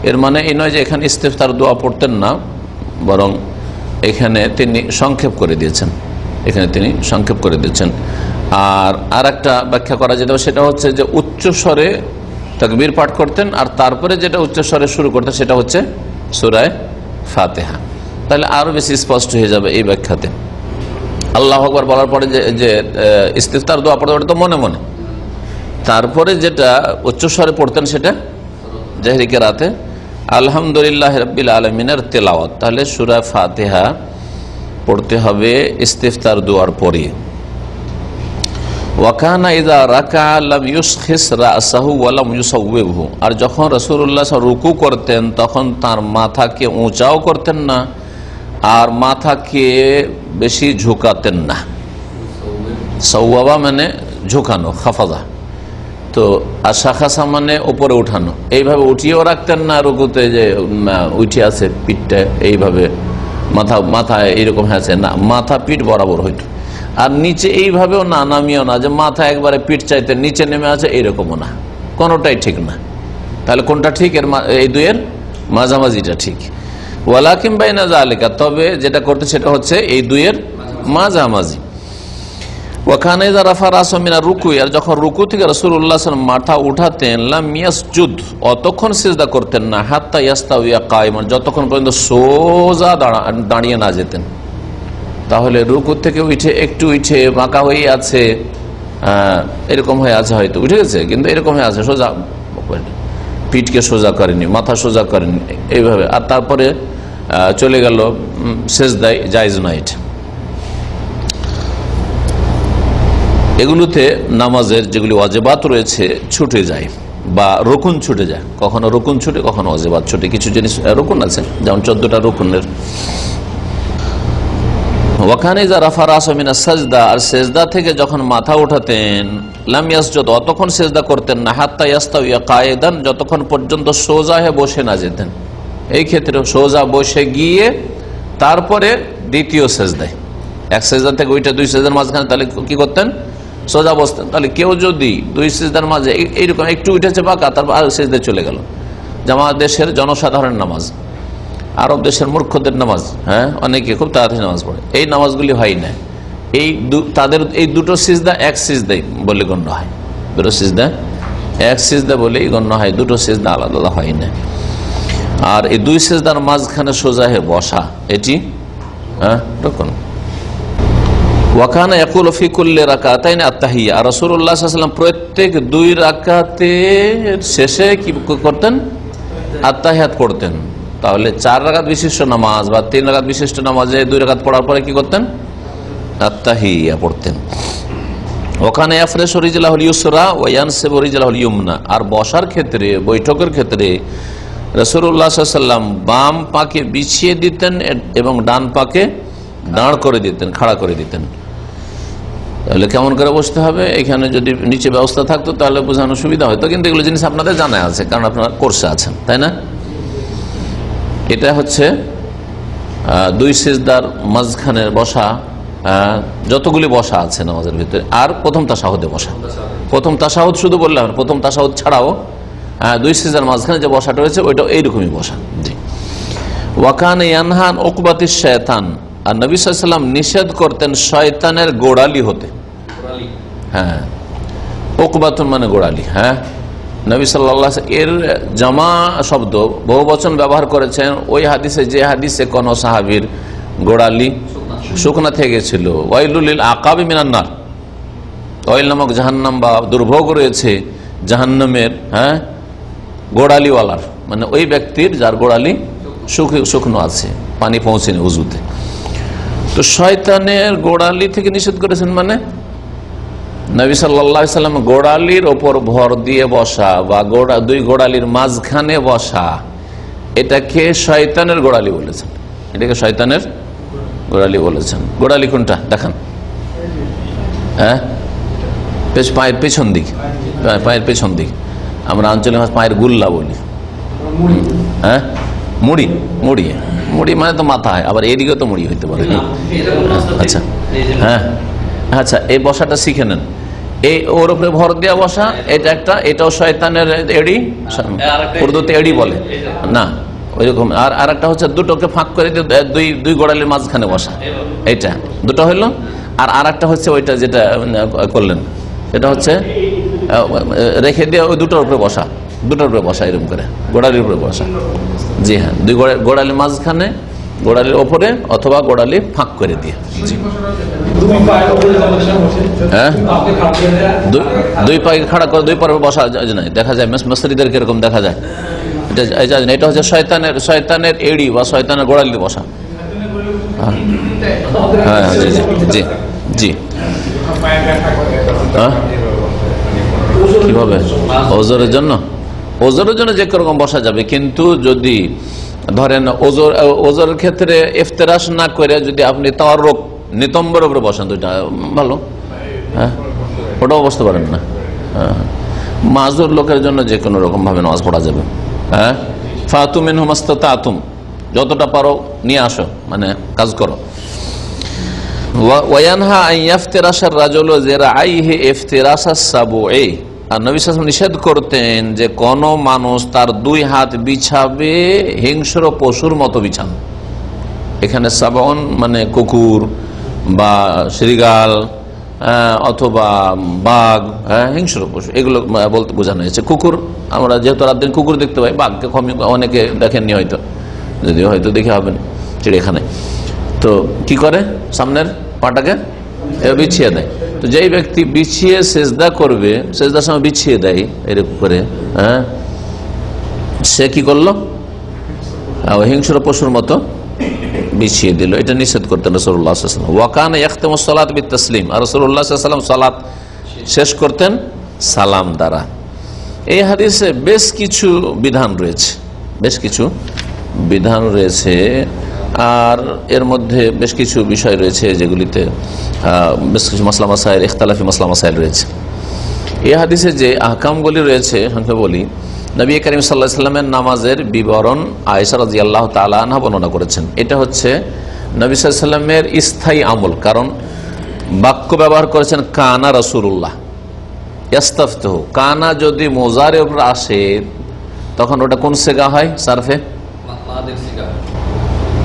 এর মানে এই নয় যে এখানে ইস্তিফতার দোয়া পড়তেন না, বরং এখানে তিনি সংক্ষেপ করে দিয়েছেন, আর একটা ব্যাখ্যা করা যেত, সেটা হচ্ছে যে উচ্চ স্বরে তাকবীর পাঠ করতেন, আর তারপরে যেটা উচ্চ স্বরে শুরু করতেন সেটা হচ্ছে সূরা ফাতিহা। তাহলে আরো বেশি স্পষ্ট হয়ে যাবে এই ব্যাখ্যাতে। আল্লাহু আকবার বলার পরে যে ইস্তিফতার দোয়া পড়তে তো মনে মনে, তারপরে যেটা উচ্চ স্বরে পড়তেন সেটা জাহরি কিরাতে আলহামদুলিল্লাহ রাব্বিল আলামিনের তেলাওয়াত। তাহলে সূরা ফাতিহা পড়তে হবে ইস্তিফতার দোয়ার পরে। ওয়া কানা ইযা রাকা লাম ইউসখিস রাসাহু ওয়া লাম ইউসাউবিহু, আর যখন রাসূলুল্লাহ রুকু করতেন তখন তার মাথাকে উঁচাও করতেন না আর মাথাকে বেশি ঝুঁকাতেন না। সাওয়াবা মানে ঝুঁকানো, খাফাদা, তো আশাখাসা মানে উপরে উঠানো, এইভাবে উঠিয়েও রাখতেন না রুকুতে, যে উঠে আছে পিঠটা এইভাবে মাথায় এইরকম আছে না, মাথা পিঠ বরাবর হইত। আর নিচে এইভাবেও না, নামিয়েও না, যে মাথা একবারে পিঠ চাইতে নিচে নেমে আছে এইরকমও না, কোনোটাই ঠিক না। তাহলে কোনটা ঠিক? এই দুইয়ের মাঝামাঝিটা ঠিক। ওয়ালাকিন বাইনা যালিকা, তবে যেটা করতে সেটা হচ্ছে এই দুইয়ের মাঝামাঝি। ওখানে যারা ফারাসমিনা রুকু, আর যখন রুকু থেকে রাসূলুল্লাহ সাল্লাল্লাহু আলাইহি ওয়াসাল্লাম মাথা উঠাতেন লাম ইয়াসজুদ, অতক্ষণ সিজদা করতেন না, হাত্তা ইয়াস্তাউয়া কায়মান, যতক্ষণ পর্যন্ত সোজা দাঁড়িয়ে না যেতেন। তাহলে রুকু থেকে উঠে বাঁকা হয়ে আছে, এরকম হয়ে আছে, হয়তো উঠে গেছে কিন্তু এরকম হয়ে আছে, সোজা পিঠকে সোজা করেনি, মাথা সোজা করেনি এইভাবে, আর তারপরে চলে গেল সেজদায়, জায়েজ নয় এটা। এগুলোতে নামাজের যেগুলি ওয়াজিবাত রয়েছে ছুটে যায় বা রুকুন ছুটে যায়, কখনো রুকুন ছুটে কখনো ওয়াজিবাত ছুটে। কিছু জিনিস রুকুন আছে, যেমন 14টা রুকুনের। ওয়াকানে যারা ফারাসমিনা সাজদা, আর সেজদা থেকে যখন মাথা উঠাতেন লাম ইয়াসজুদ, অতক্ষণ সেজদা করতেন না, হাত্তা ইয়াস্তাউয়া কায়েদান, যতক্ষণ পর্যন্ত সোজা হয়ে বসে না যেতেন। এই ক্ষেত্রে সোজা বসে গিয়ে তারপরে দ্বিতীয় সেজদায়, এক সেজদা থেকে ওইটা দুই সেজদার মাঝখানে, তাহলে কি করতেন? সোজা বসতেন। তাহলে কেউ যদি দুই সেজদার মাঝে এইরকম একটু উঠেছে বাঁকা, তারপর আর সেজদায় চলে গেল, যেমন দেশের জনসাধারণ নামাজ, আরব দেশের মূর্খদের নামাজ, হ্যাঁ, অনেকে খুব তাড়াতাড়ি নামাজ পড়ে, এই নামাজগুলি হয় না। তাদের এই দুটো সিজদা এক সিজদাই বলে গণ্য হয়, দুটো সিজদা এক সিজদা বলেই গণ্য হয়, দুটো সিজদা আলাদা আলাদা হয় না। আর এই দুই সিজদার মাঝখানে সোজা হয়ে বসা, এটি রকম। ওয়াকানা ইয়াকুলু ফি কুল্লি রাকাতাইন আত-তাহিয়্যা, আর রাসূলুল্লাহ সাল্লাল্লাহু আলাইহি ওয়াসাল্লাম প্রত্যেক দুই রাকাতের শেষে কি করতেন? আত-তাহিয়াত পড়তেন। তাহলে 4 রাকাত বিশিষ্ট নামাজ বা 3 রাকাত বিশিষ্ট নামাজে 2 রাকাত পড়ার পরে কি করতেন? আত-তাহিয়্যা পড়তেন। ওখানে ইয়াফরিশু রিজলাহুল ইউসরা ওয়া ইয়ানসিবু রিজলাহুল ইউমনা, আর বসার ক্ষেত্রে, বৈঠকের ক্ষেত্রে রাসূলুল্লাহ সাল্লাল্লাহু আলাইহি ওয়াসাল্লাম বাম পাকে বিছিয়ে দিতেন এবং ডান পাকে দাঁড় করে দিতেন, খাড়া করে দিতেন। তাহলে কেমন করে বসতে হবে, এখানে যদি নিচে ব্যবস্থা থাকতো তাহলে বোঝানো সুবিধা হতো, কিন্তু এগুলো জিনিস আপনাদের জানা আছে, কারণ আপনারা কোর্সে আছেন, তাই না? এটা হচ্ছে দুই সিজদার মাঝখানের বসা, যতগুলি বসা আছে নামাজের ভিতরে, আর প্রথম তাশাহুদে বসা। প্রথম তাশাহুদ শুধু বললাম, প্রথম তাশাহুদ ছাড়াও দুই সিজদার মাঝখানে যে বসাটা রয়েছে ওইটাও এইরকমই বসা। জি। ওয়াকান ইয়ানহান উকবাতিশ শায়তান, আর নবী সাল্লাল্লাহু আলাইহি ওয়াসাল্লাম নিষেধ করতেন শয়তানের গোড়ালি হতে। হ্যাঁ, উকবাতুন মানে গোড়ালি। হ্যাঁ, নবী সাল্লাল্লাহু আলাইহি ওয়াসাল্লাম এর জামা শব্দ বহু বচন ব্যবহার করেছেন ওই হাদিসে, যে হাদিসে কোন সাহাবীর গোড়ালি শুকনা থেকে গেছিল। ওয়াইলুল লিল আকাবি মিনান নার, ওয়াইল নামক জাহান্নাম বা দুর্ভোগ রয়েছে জাহান্নামের, হ্যাঁ, গোড়ালিওয়ালার, মানে ওই ব্যক্তির যার গোড়ালি শুকনো আছে, পানি পৌঁছেনি উজুতে। তো শয়তানের গোড়ালি থেকে নিষেধ করেছেন, মানে নবী সাল্লাল্লাহু আলাইহি ওয়াসাল্লাম গোড়ালির ওপর ভর দিয়ে বসা বা দুই গোড়ালির মাঝখানে বসা, এটাকে শয়তানের গোড়ালি বলেছেন। এটাকে শয়তানের গোড়ালি বলেছেন। গোড়ালি কোনটা দেখান? হ্যাঁ, পায়ের পেছন দিক, পায়ের পেছন দিক, আমরা আঞ্চলিক পায়ের গুল্লা বলি। হ্যাঁ, মুড়ি, মুড়ি, মুড়ি মানে তো মাথা হয়, আবার এদিকে তো মুড়ি হইতে পারে। আচ্ছা, হ্যাঁ, আচ্ছা, এই বসাটা শিখে নেন। এই ওর উপরে ভর দেওয়া বসা, এটা একটা, এটাও শয়তানের এড়ি, উর্দুতে এড়ি বলে না, ওইরকম। আর একটা হচ্ছে দুটোকে ফাঁক করে দুই গোড়ালির মাঝখানে বসা, এটা দুটো হইলো। আর একটা হচ্ছে ওইটা যেটা করলেন, সেটা হচ্ছে রেখে দিয়ে ওই দুটোর উপরে বসা, দুটোর উপরে বসা, এরকম করে গোড়ালির উপরে বসা। জি হ্যাঁ, দুই গোড়ালির মাঝখানে, গোড়ালির ওপরে, অথবা গোড়ালি ফাঁক করে দিয়ে। হ্যাঁ, দুই পায়ে খাড়া করে দুই পায়ে বসা নাই, দেখা যায় মিস্ত্রিদের কিরকম দেখা যায়, এটা হচ্ছে শয়তানের এড়ি বা শয়তানের গোড়ালি বসা। হ্যাঁ, জি জি জি জি। কিভাবে? ওজোরের জন্য, ওজোরের জন্য যে রকম বসা যাবে, কিন্তু যদি ধরেন ওজোরের ক্ষেত্রে ইফতেরাশ না করে যদি আপনি তাওয়াররুক, নিতম্বের উপরে বসান, দুইটা ভালো। হ্যাঁ, ওটাও বসতে পারেন না। হ্যাঁ, মাজুর লোকের জন্য যে কোনো রকম ভাবে নামাজ পড়া যাবে। হ্যাঁ, ফাতু মিনহুম মাস্তাতাতুম, যতটা পারো নিয়ে আসো, মানে কাজ করো। ওয়ায়ানহা আন ইয়াফতিরাশার রাজুলু যিরাআইহি ইফতিরাশাস সাবুই, আর নবী সাল্লাল্লাহু আলাইহি ওয়াসাল্লাম নিষেধ করতেন যে কোন মানুষ তার দুই হাত বিছাবে হিংস্র পশুর মতো বিছান। এখানে সাবউন মানে কুকুর বা শ্রীগাল অথবা বাঘ, হিংস্র পশু, এগুলো বলতে বোঝানো হয়েছে। কুকুর, আমরা যেহেতু রাত দিন কুকুর দেখতে পাই, বাঘকে অনেকে দেখেননি হয়তো, যদিও হয়তো দেখে হবেন চিড়িয়াখানায়। তো কি করে, সামনের পাটাকে বিছিয়ে দেয়। তো যেই ব্যক্তি বিছিয়ে সেজদা করবে, সেজদার সময় বিছিয়ে দেয় এরকম করে, সে কি করলো, হিংস্র পশুর মতো বিছিয়ে দিল। এটা নিষেধ করতেন রাসূলুল্লাহ সাল্লাল্লাহু আলাইহি ওয়াসাল্লাম। ওয়া কানা ইয়াখতামুস সালাত বিত-তাসলিম, আর রাসূলুল্লাহ সাল্লাল্লাহু আলাইহি ওয়াসাল্লাম সালাত শেষ করতেন সালাম দ্বারা। এই হাদিসে বেশ কিছু বিধান রয়েছে, বেশ কিছু বিধান রয়েছে, আর এর মধ্যে বেশ কিছু বিষয় রয়েছে যেগুলিতে বেশ কিছু মাসলা মাসাইল, ইখতিলাফি মাসলা মাসাইল রয়েছে। এই হাদিসে যে আহকামগুলি রয়েছে, সংক্ষেপে বলি। নবী করিম সাল্লাল্লাহু আলাইহি ওয়াসাল্লামের নামাজের বিবরণ আয়েশা রাদিয়াল্লাহু তাআলা আনহা বর্ণনা করেছেন। এটা হচ্ছে নবী সাল্লাল্লাহু আলাইহি ওয়াসাল্লামের স্থায়ী আমল, কারণ বাক্য ব্যবহার করেছেন কানা রাসূলুল্লাহ ইস্তাফতাহু। কানা যদি মোজারের উপর আসে তখন ওটা কোন সিগা হয় সারফে?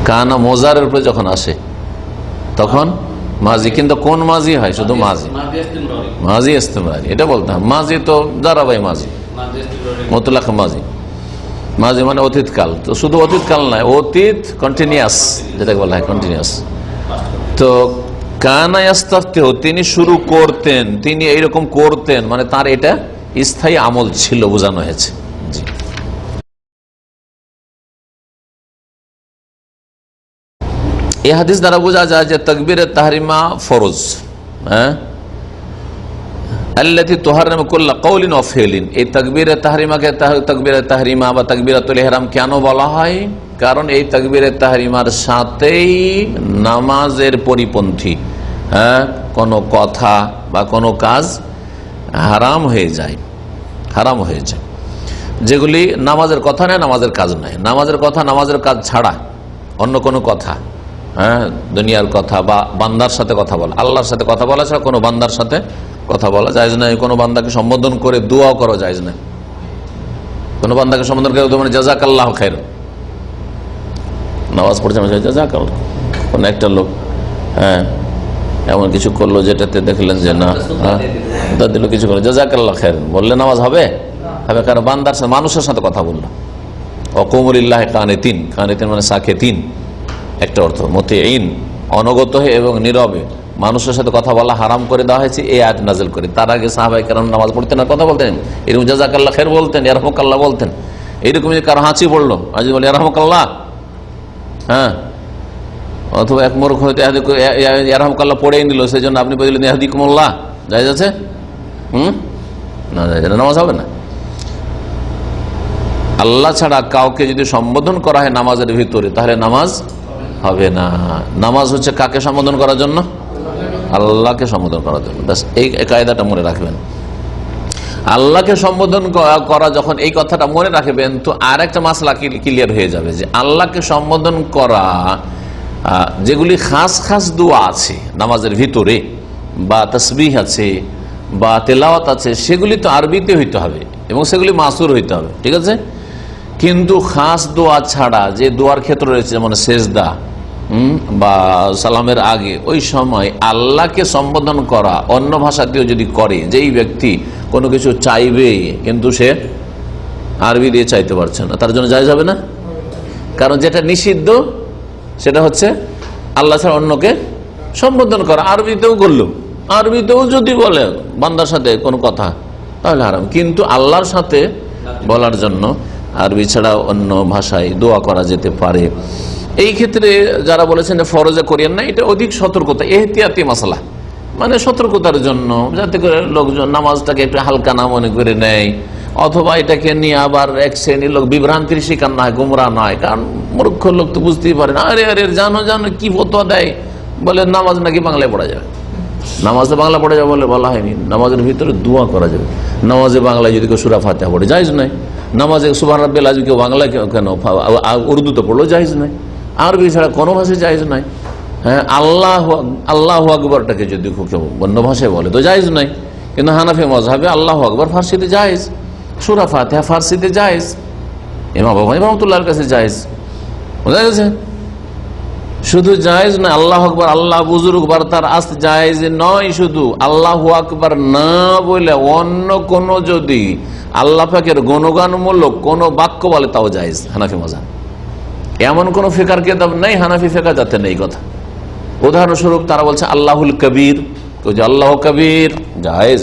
কানা মোজারের উপরে যখন আসে তখন মাজি, কিন্তু কোন মাজি হয়? শুধু মাজি, মাজি ইস্তিমরারি, এটা বলতে হয়। মাজি তো দারাবাই মাজি, মুতলাক মাজি, মাজি মানে অতীতকাল। তো শুধু অতীতকাল নয়, অতীত কন্টিনিউয়াস, যেটাকে বলা হয় কন্টিনিউয়াস। তো কানা ইস্তাফতাহু, তিনি শুরু করতেন, তিনি এইরকম করতেন, মানে তার এটা স্থায়ী আমল ছিল, বোঝানো হয়েছে। জি, এই হাদিস দ্বারা বোঝা যায় যে তাকবীরে তাহরিমা ফরজ, আল্লাতী তুহাররিমু কুল্লা কাওলিন ওয়া ফি'লিন। এই তাকবীরে তাহরিমাকে তাকবীরে তাহরিমা বা তাকবীরাতুল ইহরাম কেন বলা হয়? কারণ এই তাকবীরে তাহরিমার সাথেই নামাজের পরিপন্থী কোনো কথা বা কোনো কাজ হারাম হয়ে যায়, হারাম হয়ে যায়। যেগুলি নামাজের কথা নয়, নামাজের কাজ নয়। নামাজের কথা, নামাজের কাজ ছাড়া অন্য কোনো কথা, দুনিয়ার কথা বা বান্দার সাথে কথা বলা, আল্লাহর সাথে কথা বলা ছাড়া কোনো বান্দার সাথে কথা বলা জায়েজ নাই। কোনো বান্দাকে সম্বোধন করে দোয়াও করা জায়েজ নাই। কোনো বান্দাকে সম্বোধন করে মানে জাযাকাল্লাহু খাইর, নামাজ পড়ছে জাযাকাল্লাহ, কোন একটা লোক এমন কিছু করলো যেটাতে দেখলেন যে না দিল, কিছু করলো জাযাকাল্লাহু খাইর বললে নামাজ হবে? হবে, কারণ বান্দার সাথে, মানুষের সাথে কথা বললো। ওয়াকুমুলিল্লাহি কানিতিন, কানিতিন মানে সাকিতিন, একটা অর্থ মুতিঈন, অনগত হয়ে এবং নীরবে মানুষের সাথে কথা বলা হারাম করে দেওয়া হয়েছে এই আয়াত নাযিল করে। তার আগে সাহাবায়ে কেরাম নামাজ পড়তেন আর কথা বলতেন, এরকম জাযাকাল্লাহু খাইর বলতেন, ইয়ারহামুকাল্লাহ বলতেন। এইরকম যদি কারো হাঁচি পড়লো, আজ বলে ইয়ারহামুকাল্লাহ, অথবা এক মূর্খ হয়তো ইয়ারহামুকাল্লাহ পড়েই নিল, সেই জন্য আপনি বললেন ইয়াহদিকুমুল্লাহ, জায়েজ আছে? না, জায়েজ না, নামাজ হবে না। আল্লাহ ছাড়া কাউকে যদি সম্বোধন করা হয় নামাজের ভিতরে, তাহলে নামাজ হবে না। নামাজ হচ্ছে কাকে সম্বোধন করার জন্য? আল্লাহকে সম্বোধন করার জন্য। ব্যাস, এই কায়দাটা মনে রাখবেন। আল্লাহকে সম্বোধন করা যখন এই কথাটা মনে রাখবেন, তো আর একটা মাসলা ক্লিয়ার হয়ে যাবে যে আল্লাহকে সম্বোধন করা, যেগুলি খাস খাস দোয়া আছে নামাজের ভিতরে, বা তাসবিহ আছে বা তেলাওয়াত আছে, সেগুলি তো আরবিতে হইতে হবে এবং সেগুলি মাসুর হইতে হবে, ঠিক আছে। কিন্তু খাস দোয়া ছাড়া যে দোয়ার ক্ষেত্র রয়েছে, যেমন সেজদা বা সালামের আগে, ওই সময় আল্লাহকে সম্বোধন করা অন্য ভাষাতেও যদি করে, যেই ব্যক্তি কোনো কিছু চাইবে কিন্তু সে আরবি দিয়ে চাইতে পারছে না, তার জন্য জায়েজ হবে না। কারণ যেটা নিষিদ্ধ সেটা হচ্ছে আল্লাহ ছাড়া অন্যকে সম্বোধন করা। আরবিতেও করলো, আরবিতেও যদি বলে বান্দার সাথে কোনো কথা, তাহলে হারাম। কিন্তু আল্লাহর সাথে বলার জন্য আরবি ছাড়া অন্য ভাষায় দোয়া করা যেতে পারে। এই ক্ষেত্রে যারা বলেছেন ফরজে করিয়েন না, এটা অধিক সতর্কতা, এহতিয়াতি মাসলা, মানে সতর্কতার জন্য, যাতে করে লোকজন নামাজটাকে একটু হালকা না মনে করে নেয়, অথবা এটাকে নিয়ে আবার এক শ্রেণীর লোক বিভ্রান্তির শিকার না হয়, গুমরা নয়। কারণ মূর্খ লোক তো বুঝতেই পারে না, আরে আরে জানো জানো কি ফতোয়া দেয়, বলে নামাজ নাকি বাংলায় পড়া যাবে। নামাজ তো বাংলা পড়া যাবে বলে বলা হয়নি, নামাজের ভিতরে দোয়া করা যাবে। নামাজে বাংলায় যদি কেউ সূরা ফাতিহা পড়ে জায়েজ নাই, নামাজে সুবহান রাব্বিল আযীম কেউ বাংলায় কেন, উর্দুতে পড়লেও জায়েজ নাই, আরবি ছাড়া কোনো ভাষায় জায়েজ নাই। হ্যাঁ, আল্লাহু আকবরটাকে যদি কেউ অন্য ভাষায় বলে তো জায়েজ নাই। কিন্তু হানাফি মাযহাবে আল্লাহু আকবর ফার্সিতে জায়েজ, সূরা ফাতিহা ফার্সিতে জায়েজ, ইমাম আবু হানিফা রাহমাতুল্লাহর কাছে জায়েজ, বোঝা গেছে। শুধু জায়েজ না, আল্লাহ আকবার, আল্লাহ বুজুর্গ বার তার আস্তে জায়েজ নয়, শুধু আল্লাহু আকবার না বলে অন্য কোন যদি আল্লাহ পাকের গুণগানমূলক কোন বাক্য বলে তাও জায়েজ হানাফি মাযহাব। এমন কোন ফিকার কিতাব নেই হানাফি ফিকাহ যাতে নেই কথা। উদাহরণস্বরূপ তারা বলছে আল্লাহুল কবির, আল্লাহ কবির জায়েজ।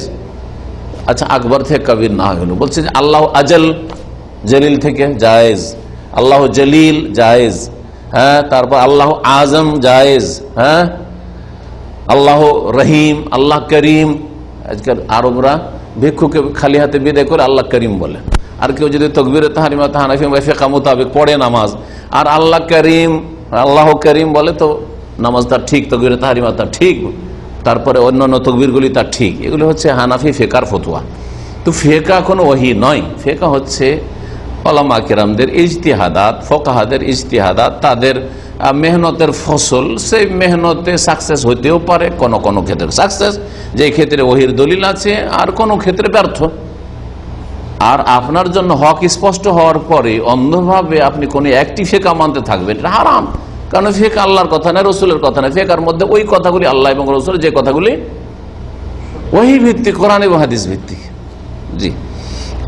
আচ্ছা, আকবর থেকে কবির না হলো, বলছে যে আল্লাহ আজল, জলিল থেকে জায়েজ, আল্লাহ জলিল জায়েজ, হ্যাঁ, তারপর আল্লাহ আজম জায়েজ, হ্যাঁ, আল্লাহ রহিম, আল্লাহ করিম। আজকাল আরবরা ভিক্ষুকে খালি হাতে বিদায় করে আল্লাহ করিম বলে। আর কেউ যদি তকবীরে তাহরিমা হানাফি ফিকহ মোতাবেক পড়ে নামাজ আর আল্লাহ করিম, আল্লাহ করিম বলে, তো নামাজ তার ঠিক, তকবীরে তাহরিমা তার ঠিক, তারপরে অন্যান্য তকবীরগুলি তার ঠিক। এগুলি হচ্ছে হানাফি ফিকহার ফতোয়া। তো ফিকহ কোনো ওহী নয়, ফিকহ হচ্ছে উলামা কিরামদের ইজতিহাদাত, ফুকাহাদের ইজতিহাদাত, তাদের মেহনতের ফসল। সেই মেহনতে সাকসেস হইতেও পারে, কোন কোন ক্ষেত্রে সাকসেস, যে ক্ষেত্রে ওহির দলিল আছে, আর কোন ক্ষেত্রে ব্যর্থ। আর আপনার জন্য হক স্পষ্ট হওয়ার পরে অন্ধভাবে আপনি কোন একটি ফিকহ মানতে থাকবেন, এটা হারাম। কারণ ফিকহ আল্লাহর কথা না, রসুলের কথা না। ফিকহের মধ্যে ওই কথাগুলি আল্লাহ এবং রসুলের যে কথাগুলি ওহী ভিত্তিক, কোরআন এবং হাদিস ভিত্তিক। জি,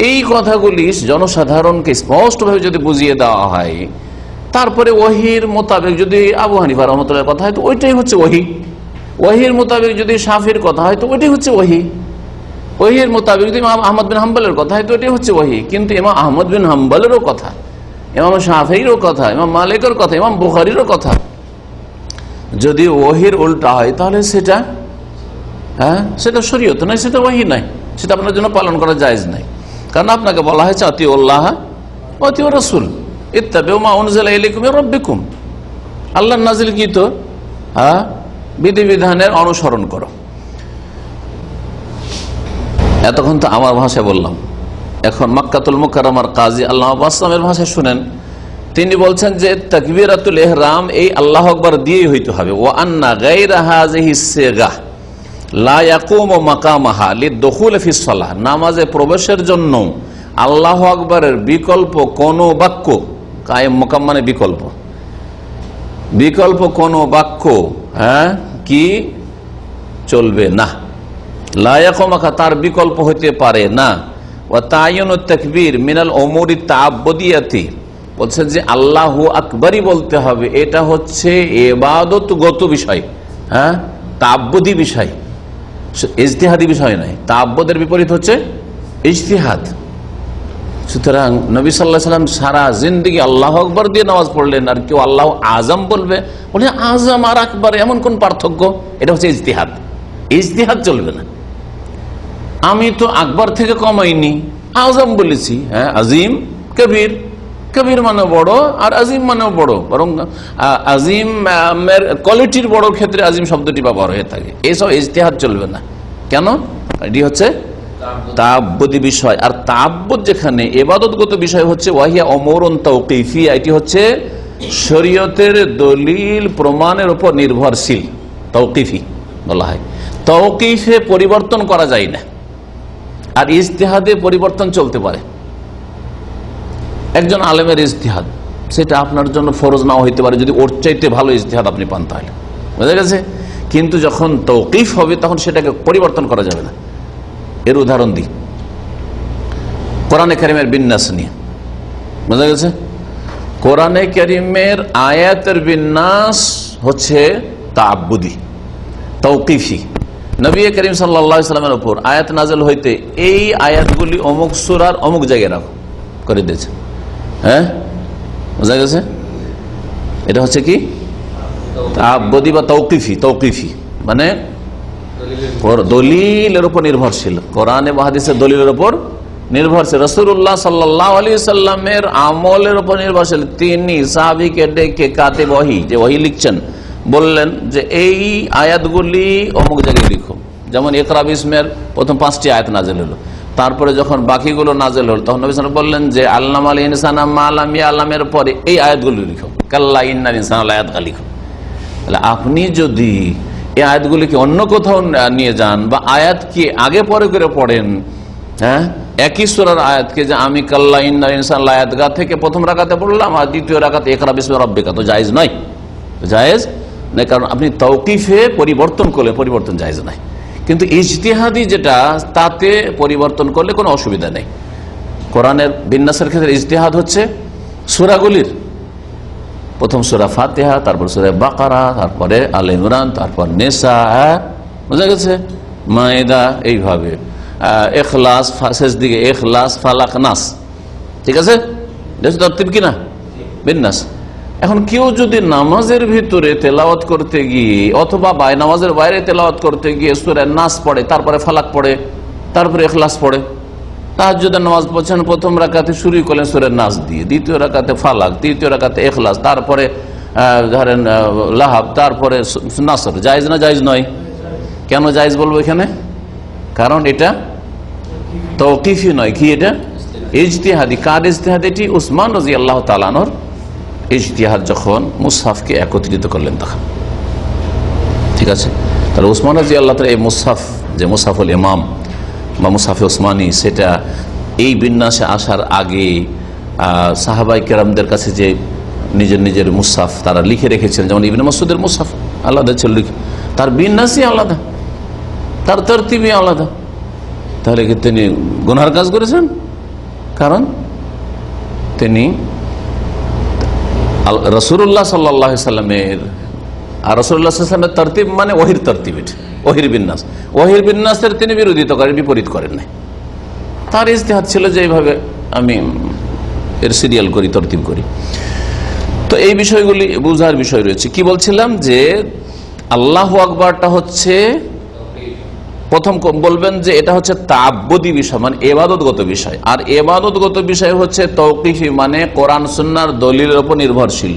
এই কথাগুলি জনসাধারণকে স্পষ্টভাবে যদি বুঝিয়ে দেওয়া হয়, তারপরে ওহির মোতাবেক যদি আবু হানিফা রহমতুল্লাহর কথা হয় তো ওইটাই হচ্ছে ওহী, ওহির মোতাবেক যদি শাফির কথা হয় তো ওইটাই হচ্ছে ওহী, ওহির মোতাবেক যদি ইমাম আহমদ বিন হাম্বলের কথা হয় তো ওইটাই হচ্ছে ওহী। কিন্তু ইমাম আহমদ বিন হাম্বলেরও কথা, ইমাম শাফিঈরও কথা, ইমাম মালিকের কথা, ইমাম বুখারীরও কথা যদি ওহির উল্টা হয় তাহলে সেটা, হ্যাঁ, সেটা শরীয়ত নয়, সেটা ওহী নাই, সেটা আপনার জন্য পালন করা জায়েজ নাই। কারণ আপনাকে বলা হয়েছে আতিউল্লাহ ওয়া আতিউর রাসূল ইত্তাবিউ মা উনজিলা ইলাইকুম মির রাব্বিকুম, আল্লাহর নাযিলকৃত বিধিবিধানের অনুসরণ করো। এতক্ষণ তো আমার ভাষায় বললাম, এখন মক্কাতুল মুকাররমার কাজী আল্লামা বাসসামের ভাষায় শুনেন। তিনি বলছেন যে তাকবীরাতুল ইহরাম এই আল্লাহু আকবার দিয়েই হইতে হবে। ওয়া আন্না গায়রা হাযিহি সিগাহ লা ইয়াকুমু মাকামাহা লিদুখুল ফিস সালাহ, নামাজে প্রবেশের জন্য আল্লাহু আকবারের বিকল্প কোন বাক্য, কায়েম মুকাম মানে বিকল্প, বিকল্প কোন বাক্য, হ্যাঁ, কি চলবে না, লা ইয়াকুমাকা তার বিকল্প হইতে পারে না। ওয়া তা'য়িনুত তাকবীর মিনাল উমুরি তা'আব্বুদিয়াতি, বলছেন যে আল্লাহু আকবারই বলতে হবে, এটা হচ্ছে ইবাদতগত বিষয়, হ্যাঁ, তা'আব্বুদি বিষয়, ইজতিহাদি বিষয় নয়। তা'আব্বুদের বিপরীত হচ্ছে ইজতিহাদ। সুতরাং নবী সাল্লাল্লাহু আলাইহি ওয়াসাল্লাম সারা জিন্দেগি আল্লাহু আকবার দিয়ে নামাজ পড়লেন, আর কেউ আল্লাহ আজম বলবে, বলে আজম আর আকবার এমন কোন পার্থক্য? এটা হচ্ছে ইজতিহাদ, ইজতিহাদ চলবে না। আমি তো আকবার থেকে কমাইনি, আজম বলেছি, হ্যাঁ, আজিম কবির, কবির মানে বড় আর আজিম মানেও বড়, বরং আজিমের কোয়ালিটির বড় ক্ষেত্রে আজিম শব্দটি ব্যবহার হয়ে থাকে। এইসব ইজতিহাদ চলবে না। কেন? এটি হচ্ছে তা'আব্বুদি বিষয়। আর তা'আব্বুদ যেখানে ইবাদতগত বিষয় হচ্ছে ওয়াহিয়া উমুরুন তাওকীফিয়া, এটি হচ্ছে শরীয়তের দলিল প্রমাণের উপর নির্ভরশীল, তাওকীফি বলা হয়। তাওকীফে পরিবর্তন করা যায় না, আর ইজতিহাদে পরিবর্তন চলতে পারে। একজন আলেমের ইজতিহাদ, সেটা আপনার জন্য ফরজ নাও হইতে পারে, যদি ওর চাইতে ভালো ইজতিহাদ আপনি পান তাহলে, বুঝা গেছে। কিন্তু যখন তাওকীফ হবে তখন সেটাকে পরিবর্তন করা যাবে না। এর উদাহরণ দিই কোরআনে কারীমের বিন্যাস নিয়ে, বুঝা গেছে। কোরআনে কারীমের আয়াতের বিন্যাস হচ্ছে তা'আব্বুদি, তাওকীফি। নবী করিম সাল্লাল্লাহু আলাইহি ওয়াসাল্লামের উপর আয়াত নাযিল হইতে এই আয়াতগুলি অমুক সূরার অমুক জায়গায় রাখো করে দিয়েছে, হ্যাঁ, বুঝা গেছে। এটা হচ্ছে কি তা'আব্বুদি বা তাওকীফি। তাওকীফি মানে দলিলের উপর নির্ভরশীল, কোরআন এবং হাদিসের দলিলের উপর নির্ভরশীল। রাসূলুল্লাহ সাল্লাল্লাহু আলাইহি সাল্লামের আমলের উপর নির্ভরশীল। তিনি সাহাবীকে ডেকে কাতিব ওহী, যে ওহী লিখছেন, বললেন যে এই আয়াতগুলি অমুক জায়গায় লিখো। যেমন ইকরা বিসমের প্রথম 5টি আয়াত নাযিল হলো, তারপরে যখন বাকিগুলো নাযিল হলো তখন নবী সাল্লাল্লাহু আলাইহি ওয়াসাল্লাম বললেন যে আল্লামাল ইনসানা মা লাম ইয়ালামের পরে এই আয়াতগুলি লিখো, কাল্লা ইন্নাল ইনসানা লা ইয়াতগা লিখো। তাহলে আপনি যদি এই আয়াতগুলিকে অন্য কোথাও নিয়ে যান বা আয়াতকে আগে পরে করে পড়েন, হ্যাঁ, একই সূরার আয়াতকে, যে আমি কাল্লা ইন্নাল ইনসানা লা ইয়াতগা থেকে প্রথম রাকাতে পড়লাম আর দ্বিতীয় রাকাতে ইকরা বিসমি রাব্বিকা, তো জায়েজ নয়। জায়েজ না, কারণ আপনি তাওকিফে পরিবর্তন করলে পরিবর্তন জায়েজ নাই, কিন্তু ইজতিহাদি যেটা তাতে পরিবর্তন করলে কোনো অসুবিধা নেই। কোরআনের বিন্যাসের ক্ষেত্রে ইজতিহাদ হচ্ছে সূরাগুলির, প্রথম সূরা ফাতিহা, তারপর সূরা বাকারা, তারপরে আলে ইমরান, তারপর নেসা, বোঝা গেছে, মায়েদা, এইভাবে ইখলাস, শেষ দিকে ইখলাস, ফালাক, নাস, ঠিক আছে, তরতিব কিনা বিন্যাস। এখন কেউ যদি নামাজের ভিতরে তেলাওয়াত করতে গিয়ে অথবা নামাজের বাইরে তেলাওয়াত করতে গিয়ে সূরা নাস পড়ে, তারপরে ফালাক পড়ে, তারপরে ইখলাস পড়ে, তাহাজ্জুদের নামাজ পড়ছেন, প্রথম রাকাতে শুরু করলেন সূরা নাস দিয়ে, দ্বিতীয় রাকাতে ফালাক, তৃতীয় রাকাতে ইখলাস, তারপরে ধরেন লাহাব, তারপরে নাসর, জায়েজ না জায়েজ নয়? কেন জায়েজ বলবো এখানে? কারণ এটা তাওকিফি নয়, কি এটা ইজতিহাদি। কার ইজতিহাদ? এটি উসমান রাদিয়াল্লাহু তাআলা আনহুর ইজতিহাদ, যখন মুসহাফকে একত্রিত করলেন তখন, ঠিক আছে। তাহলে উসমান রাদিয়াল্লাহু তাআলা এই মুসহাফ, যে মুসহাফুল ইমাম বা মুসহাফে উসমানী, সেটা এই বিন্যাসে আসার আগে সাহাবাই কেরামদের কাছে যে নিজের নিজের মুসহাফ তারা লিখে রেখেছেন, যেমন ইবনে মাসউদের মুসহাফ আলাদা ছিল, তার বিন্যাসই আলাদা, তার তরতিবই আলাদা। তাহলে কি তিনি গুনার কাজ করেছেন? কারণ তিনি রাসূলুল্লাহ সাল্লাল্লাহু আলাইহি সাল্লামের, আর রাসূলুল্লাহ সাল্লাল্লাহু আলাইহি সাল্লামের তরতিব মানে ওহির তরতিব, ওহির বিন্যাস, ওহির বিন্যাসের তিনি বিরোধিতা করেন, বিপরীত করেন নাই। তার ইজতিহাদ ছিল যে এইভাবে আমি এর সিরিয়াল করি, তরতিব করি। তো এই বিষয়গুলি বুঝার বিষয় রয়েছে। কি বলছিলাম, যে আল্লাহু আকবারটা হচ্ছে প্রথম বলবেন যে এটা হচ্ছে তাআব্বুদি বিষয়, মানে ইবাদতগত বিষয়, আর ইবাদতগত বিষয় হচ্ছে তাওকিফি, মানে কোরআন সুন্নাহর দলিলের উপর নির্ভরশীল।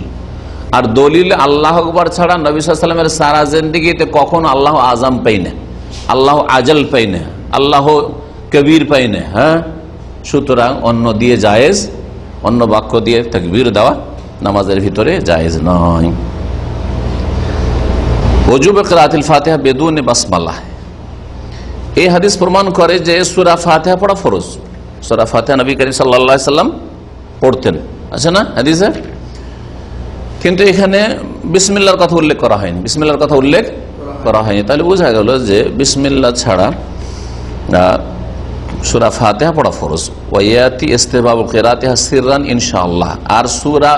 আর দলিল আল্লাহু আকবার ছাড়া নবী সাল্লাল্লাহু আলাইহি ওয়াসাল্লামের সারা জিন্দেগিতে কখনো আল্লাহ আজম পাই না, আল্লাহ আজল পাই না, আল্লাহ কবির পাই না। হ্যাঁ, সুতরাং অন্য দিয়ে জায়েজ, অন্য বাক্য দিয়ে তাকবীর দেওয়া নামাজের ভিতরে জায়েজ নয়। ওজুব কিরাআতুল ফাতিহা বিদুন বাসমাল্লাহ, এই হাদিস প্রমাণ করে যে সূরা ফাতিহা পড়া ফরজ। সূরা ফাতিহা নবী করিম সাল্লাল্লাহু আলাইহি ওয়াসাল্লাম পড়তেন, আছে না হাদিসে? কিন্তু এখানে বিসমিল্লাহর কথা উল্লেখ করা হয়নি, বিসমিল্লাহর কথা উল্লেখ করা হয়নি। তাহলে বোঝা গেল যে বিসমিল্লাহ ছাড়া সূরা ফাতিহা পড়া ফরজ। ওয়ায়াতি ইস্তিহবাবু কিরাআতিহা সিররান ইনশাআল্লাহ, আর সূরা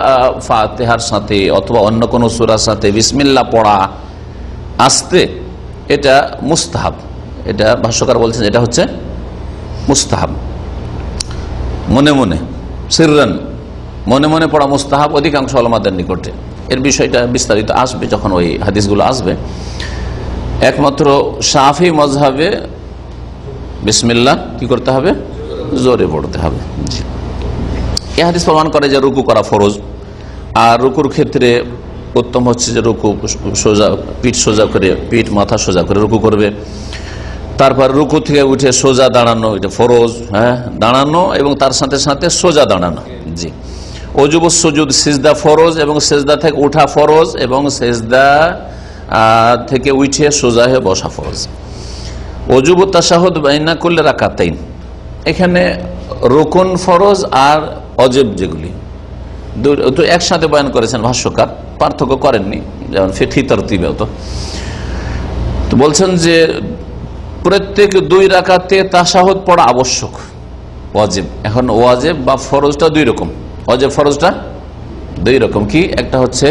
ফাতিহার সাথে অথবা অন্য কোন সূরার সাথে বিসমিল্লাহ পড়া আস্তে, এটা মুস্তাহাব। এটা ভাষ্যকার বলছেন এটা হচ্ছে মুস্তাহাব, মনে মনে, সিররান, মনে মনে পড়া মুস্তাহাব অধিকাংশ উলামাদের নিকটে। এর বিষয়টা বিস্তারিত আসবে যখন ওই হাদিসগুলো আসবে। একমাত্র শাফি মাযহাবে বিসমিল্লাহ কি করতে হবে? জোরে পড়তে হবে। এই হাদিস প্রমাণ করে যে রুকু করা ফরজ, আর রুকুর ক্ষেত্রে উত্তম হচ্ছে যে রুকু সোজা, পিঠ সোজা করে, পিঠ মাথা সোজা করে রুকু করবে। তারপর রুকু থেকে উঠে সোজা দাঁড়ানো, এটা ফরজ। হ্যাঁ, দাঁড়ানো এবং তার সাথে সাথে সোজা দাঁড়ানো। জি, ওজুব সুজুদ, সিজদা ফরজ এবং সিজদা থেকে উঠা ফরজ, এবং সিজদা থেকে উঠে সোজা হয়ে বসা ফরজ। ওজুব তাশাহুদ বাইনা কুল্লি রাকাতাইন, এখানে রুকুন ফরজ আর অজেব যেগুলি তো একসাথে বয়ান করেছেন ভাষ্যকার, পার্থক্য করেননি, যেমন ফিকহি তরতিবেও তো বলছেন যে প্রত্যেক 2 রাকাতে তাশাহুদ পড়া আবশ্যক, ওয়াজিব। এখন ওয়াজিব বা ফরজটা 2 রকম, ওয়াজিব ফরজটা 2 রকম। কি? একটা হচ্ছে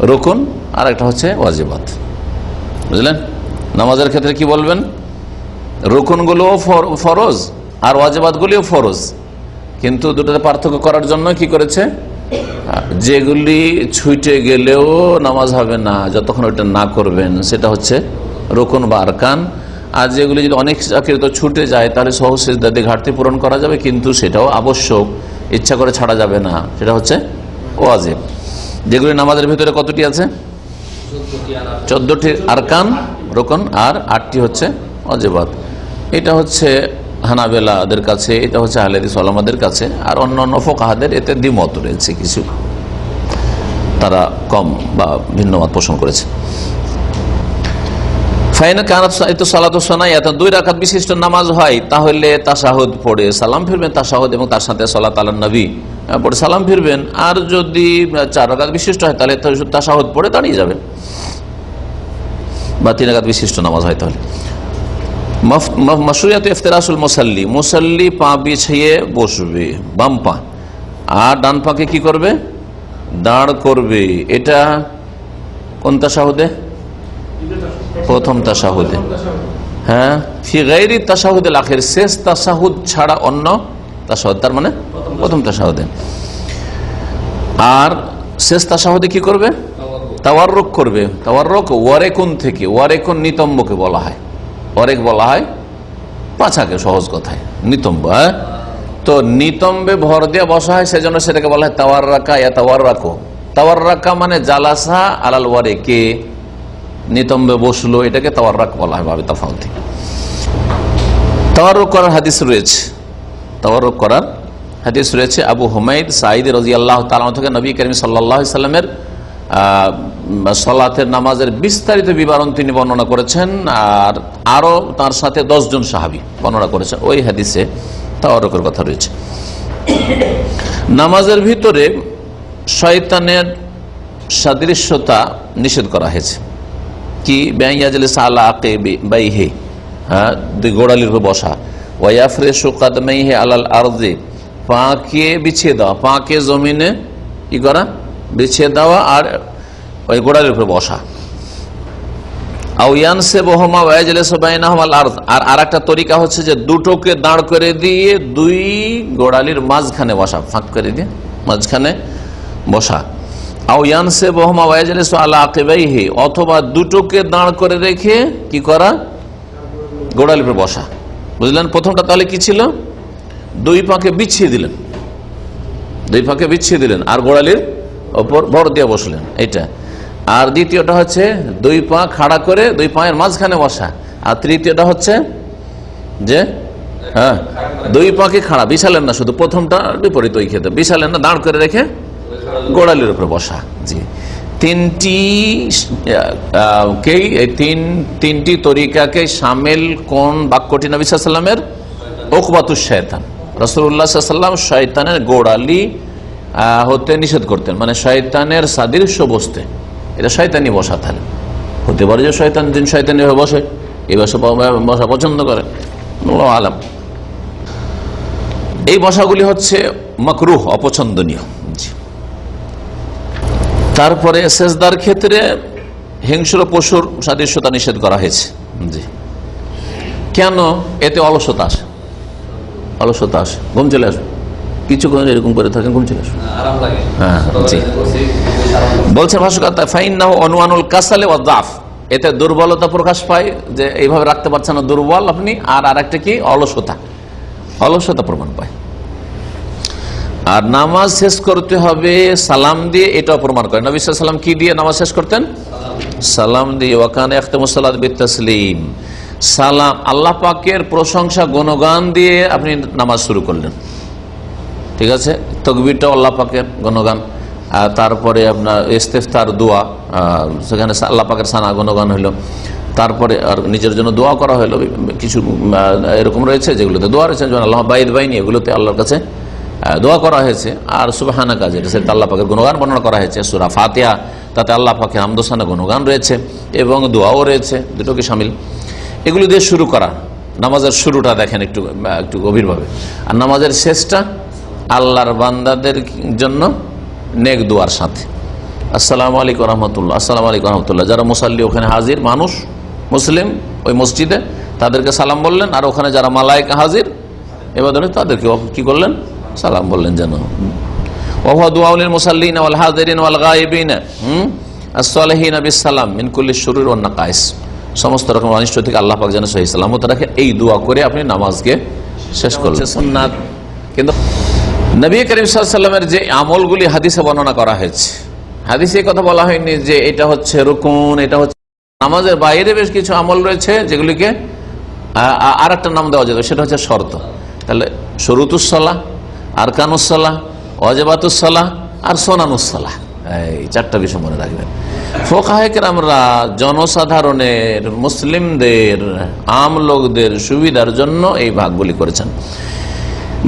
রুকুন আর একটা হচ্ছে ওয়াজিবাত, বুঝলেন? নামাজের ক্ষেত্রে কি বলবেন? রুকুনগুলোও ফরজ আর ওয়াজিবাতগুলিও ফরজ, কিন্তু দুটোতে পার্থক্য করার জন্য কি করেছে? যেগুলি ছুটে গেলেও নামাজ হবে না যতক্ষণ ওটা না করবেন, সেটা হচ্ছে রুকুন বা আরকান। আর যেগুলি যদি অনেক চাকরিতে ছুটে যায় তাহলে সহজ সিজদা দিয়ে ঘাটতি পূরণ করা যাবে, কিন্তু সেটাও আবশ্যক, ইচ্ছা করে ছাড়া যাবে না, সেটা হচ্ছে ওয়াজিব। যেগুলি নামাজের ভিতরে কতটি আছে? 14টি আরকান, রুকুন, আর 8টি হচ্ছে ওয়াজিবাত। এটা হচ্ছে হানাবেলাদের কাছে, এটা হচ্ছে আহলে হাদিস ওলামাদের কাছে, আর অন্যান্য ফুকাহাদের এতে দ্বিমত রয়েছে, কিছু তারা কম বা ভিন্ন মত পোষণ করেছে। ফাইন কানাত সালাতু সানাইয়াত, 2 রাকাত বিশিষ্ট নামাজ হয়, তাহলে তাশাহুদ পড়ে সালাম ফিরবেন, তাশাহুদ এবং তার সাথে সালাত আলান নবী পড়ে সালাম ফিরবেন। আর যদি 4 রাকাত বিশিষ্ট হয় তাহলে তাশাহুদ পড়ে দাঁড়িয়ে যাবেন, বা 3 রাকাত বিশিষ্ট নামাজ হয় তাহলে। মাশরুইয়াত ইফতিরাসুল মুসাল্লি, মুসাল্লি পা বিছিয়ে বসবে বাম পা, আর ডান পাকে কি করবে? দাঁড় করবে। এটা কোন তাশাহুদে? প্রথম তাশাহুদে। হ্যাঁ, ফি গায়রি তাশাহুদিল আখির, শেষ তাশাহুদ ছাড়া অন্য তাশাহুদ, তার মানে প্রথম তাশাহুদে। আর শেষ তাশাহুদে কি করবে? তাওয়াররুক করবে। তাওয়াররুক ওয়ারেকুন থেকে, ওয়ারেকুন নিতম্বকে বলা হয়, ওয়ারেক বলা হয় পাছাকে, সহজ কথায় নিতম্ব। হ্যাঁ, তো নিতম্বে ভর দিয়ে বসা হয়, সেজন্য সেটাকে বলা হয় তাওয়াররাকা ইয়া তাওয়াররাকু। তাওয়াররাকা মানে জালাসা আলাল ওয়ারেকে, নিতম্বে বসলো, এটাকে তাওয়াররাক বলা হয় ভাবে তাফাউতি। তাওয়াররুক করার হাদিস রয়েছে, তাওয়াররুক করার হাদিস রয়েছে। আবু হুমায়দ সাঈদ রাদিয়াল্লাহু তাআলা থেকে নবী করিম সাল্লাল্লাহু আলাইহি সাল্লামের সালাতের নামাজের বিস্তারিত বিবরণ তিনি বর্ণনা করেছেন, আর আরো তার সাথে 10 জন সাহাবী বর্ণনা করেছেন। ওই হাদিসে তাওয়াররুকের কথা রয়েছে। নামাজের ভিতরে শয়তানের সাদৃশ্যতা নিষেধ করা হয়েছে। কি? বাইয়াজলিস আলা আকিবাইহি, হ্যাঁ, 2 গোড়ালির উপর বসা। ওয়ায়াফরিশু কাদমাইহি আলাল আরদি, পাকে বিছিয়ে দেওয়া, পাকে জমিনে কি করা? বিছিয়ে দেওয়া, আর ওই গোড়ালির উপর বসা। আও ইয়ানসিবুহুমা ওয়ায়াজলিসু বাইনাহুমা আল আরদ, আর আরেকটা তরিকা হচ্ছে যে দুটোকে দাঁড় করে দিয়ে 2 গোড়ালির মাঝখানে বসা, ফাঁক করে দিয়ে মাঝখানে বসা। আও ইয়ানসিবুহুমা ওয়ায়াজলিসু আলা আকিবাইহি, অথবা দুটোকে দাঁড় করে রেখে কি করা? গোড়ালির উপর বসা। বুঝলেন? প্রথমটা তাহলে কি ছিল? 2 পাকে বিছিয়ে দিলেন, 2 পাকে বিছিয়ে দিলেন, আর গোড়ালির ওপর ভর দিয়ে বসলেন, এটা। আর দ্বিতীয়টা হচ্ছে 2 পা খাড়া করে 2 পায়ের মাঝখানে বসা। আর তৃতীয়টা হচ্ছে যে হ্যাঁ, 2 পাকে খাড়া, বিছালেন না, শুধু প্রথমটা বিপরীত ওই ক্ষেত্রে বিছালেন না, দাঁড় করে রেখে গোড়ালির উপরে বসা। জি, তিনটি তরিকাকে শামিল কোন বাক্যটি? নবী সাল্লাল্লাহু আলাইহি ওয়াসাল্লামের উকবাতুশ শয়তান, রাসূলুল্লাহ সাল্লাল্লাহু আলাইহি ওয়াসাল্লাম শয়তানের গোড়ালি হতে নিষেধ করতেন, মানে শয়তানের সাদৃশ্য বসতে। এটা শয়তানি বসা, তাহলে হতে পারে যে শয়তান দিন শয়তানি হয়ে বসে, এই বসা পছন্দ করে, আল্লাহু আলাম। এই বসাগুলি হচ্ছে মাকরুহ, অপছন্দনীয়। তারপরে সেজদার ক্ষেত্রে হিংস্র পশুর সাদৃশ্যতা নিষেধ করা হয়েছে। জি, কেন? এতে অলসতা আসে, অলসতা আসে, ঘুম চলে আসে, কিছুক্ষণ এরকম করে থাকেন, ঘুম চলে আসে, আরাম লাগে। হ্যাঁ, জি। বলছেন ভাষ্যকার, ফাইন্নাহু উনওয়ানুল কাসালি ওয়াদ দাফ, এতে দুর্বলতা প্রকাশ পায়, যে এইভাবে রাখতে পারছেন না, দুর্বল আপনি। আর আরেকটা কি? অলসতা, অলসতা প্রমাণ পায়। আর নামাজ শেষ করতে হবে সালাম দিয়ে, এটাও প্রমাণ করে। নবী সাল্লাল্লাহু আলাইহি ওয়াসাল্লাম কি দিয়ে নামাজ শেষ করতেন? সালাম দিয়ে। ওয়া কানা ইয়াখতামুস সালাত বিতাসলিম, সালাম, আল্লাহ পাকের প্রশংসা গুণগান দিয়ে আপনি নামাজ শুরু করলেন, ঠিক আছে? তাকবীরটাও আল্লাহ পাকের গুণগান, আর তারপরে আপনার ইস্তিফতার দোয়া, সেখানে আল্লাহ পাকের সানা গুণগান হইল। তারপরে আর নিজের জন্য দোয়া করা হলো, কিছু এরকম রয়েছে যেগুলোতে দোয়া রয়েছে, যেমন আল্লাহ বাইদ বাইনি, এগুলোতে আল্লাহর কাছে দোয়া করা হয়েছে। আর সুবহানাকা, যেটা সেটা আল্লাহ পাকের গুণগান বর্ণনা করা হয়েছে। সূরা ফাতিহা, তাতে আল্লাহ পাকের হামদ ও সানা গুণগান রয়েছে এবং দোয়াও রয়েছে, দুটোকে শামিল। এগুলো দিয়ে শুরু করা নামাজের শুরুটা দেখেন একটু একটু গভীরভাবে। আর নামাজের শেষটা আল্লাহর বান্দাদের জন্য নেক দোয়ার সাথে, আসসালামু আলাইকুম রহমতুল্লাহ, আসসালামু আলাইকুম রহমতুল্লাহ। যারা মুসাল্লি ওখানে হাজির মানুষ মুসলিম ওই মসজিদে, তাদেরকে সালাম বললেন। আর ওখানে যারা মালায়েকা হাজির এবাদতে, তাদেরকে কি করলেন? সালাম বললেন। যেন ওয়া দুআউল মুসাল্লিন ওয়াল হাজিরিন ওয়াল গায়িবিন আস-সালিহিন বিসসালাম মিন কুল্লি শুরুর ওয়ান নাকাইস, সমস্ত রকম অনিষ্ট থেকে আল্লাহ পাক যেন সহিহ সালামত রাখে, এই দোয়া করে আপনি নামাজকে শেষ করলেন। সুন্নাত। কিন্তু নবী করিম সাল্লাল্লাহু আলাইহি ওয়াসাল্লামের যে আমলগুলি হাদিসে বর্ণনা করা হয়েছে, হাদিসে কথা বলা হয়নি যে এটা হচ্ছে রুকুন, এটা হচ্ছে। নামাজের বাইরে বেশ কিছু আমল রয়েছে যেগুলিকে আর একটা নাম দেওয়া যাবে, সেটা হচ্ছে শর্ত। তাহলে শুরুতুস সালাহ, আরকানুস সালাহ, ওয়াজিবাতুস সালাহ আর সুনানুস সালাহ, এই 4টা বিষয় মনে রাখবেন। ফোকাহে কেরামরা জনসাধারণের, মুসলিমদের, আম লোকদের সুবিধার জন্য এই ভাগগুলি করেছেন।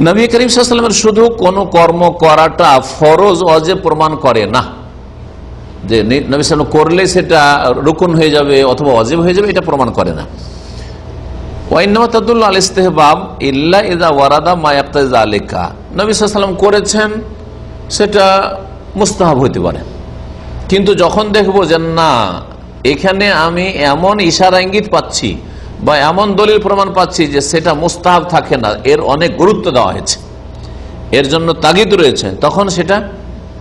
নবী করিম সাল্লাল্লাহু আলাইহি ওয়াসাল্লামের শুধু কোনো কর্ম করাটা ফরজ ওয়াজিব প্রমাণ করে না, যে নবী সাল্লাল্লাহু আলাইহি ওয়াসাল্লাম করলে সেটা রুকুন হয়ে যাবে অথবা ওয়াজিব হয়ে যাবে, এটা প্রমাণ করে না। ওয়াইন্নামা তাদুল্লু আলা ইসতিহবাব ইল্লা ইযা ওয়ারাদা মা ইয়াক্তাজি যালিকা। নবী সাল্লাল্লাহু আলাইহি ওয়াসাল্লাম করেছেন, সেটা মুস্তাহাব হতে পারে, কিন্তু যখন দেখবো যে না, এখানে আমি এমন ইশারা ইঙ্গিত পাচ্ছি বা এমন দলিল প্রমাণ পাচ্ছি যে সেটা মুস্তাহাব থাকে না, এর অনেক গুরুত্ব দেওয়া হয়েছে, এর জন্য তাগিদ রয়েছে, তখন সেটা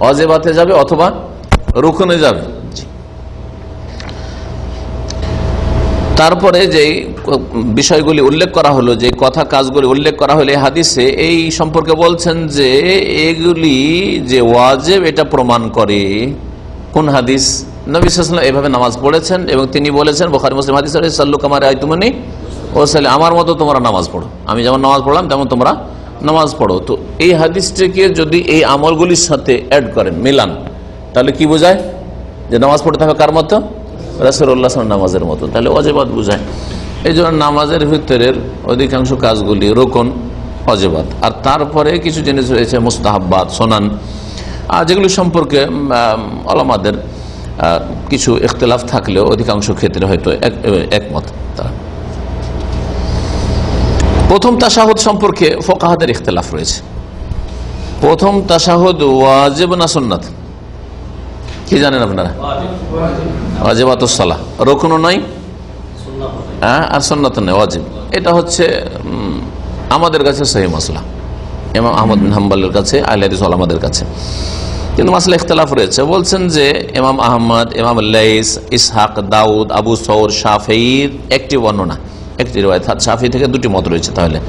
ওয়াজিবাতে যাবে অথবা রুকুনে যাবে। তারপরে যে বিষয়গুলি উল্লেখ করা হলো, যে কথা কাজগুলি উল্লেখ করা হলো এই হাদিসে, এই সম্পর্কে বলছেন যে এগুলি যে ওয়াজিব এটা প্রমাণ করে কোন হাদিস? নবী সাল্লাল্লাহু আলাইহি ওয়াসাল্লাম এভাবে নামাজ পড়েছেন এবং তিনি বলেছেন, বুখারী মুসলিম হাদিস, সাল্লু কামা রাআইতুমুনি ওয়াসাল্লি, আমার মতো তোমরা নামাজ পড়ো, আমি যেমন নামাজ পড়লাম তেমন তোমরা নামাজ পড়ো। তো এই হাদিসটাকে যদি এই আমলগুলির সাথে অ্যাড করেন, মিলান, তাহলে কি বোঝায়? যে নামাজ পড়তে হবে কার মতো? রাসূলুল্লাহ সাল্লাল্লাহু আলাইহি ওয়াসাল্লাম নামাজের মতো, তাহলে ওয়াজিবাত বোঝায়। এই জন্য নামাজের ভিতরের অধিকাংশ কাজগুলি রুকুন, ওয়াজিবাত, আর তারপরে কিছু জিনিস রয়েছে মুস্তাহাব্বাত, সুনান, আর যেগুলি সম্পর্কে উলামাদের কিছু ইখতিলাফ থাকলেও অধিকাংশ ক্ষেত্রে হয়তো একমত। প্রথম তাশাহুদ সম্পর্কে ফুকাহাদের ইখতিলাফ রয়েছে। প্রথম তাশাহুদ ওয়াজিব না সুন্নাত? কি জানেন আপনারা? ওয়াজিবাতুস সালাহ, রুকুনও নাই আর সুন্নাত নেই, ওয়াজিব। এটা হচ্ছে আমাদের কাছে সহিহ মাসলা, ইমাম আহমদ বিন হাম্বলের কাছে, আহলে হাদিস ওলামাদের কাছে, কিন্তু মাসলা ইখতিলাফ রয়েছে। বলছেন যে ইমাম আহমদ, ইমাম লাইস, ইসহাক, দাউদ, আবু সৌর, শাফিঈর একটি বর্ণনা, একটি রিওয়ায়াত, শাফিঈ থেকে দুটি মত রয়েছে। তাহলে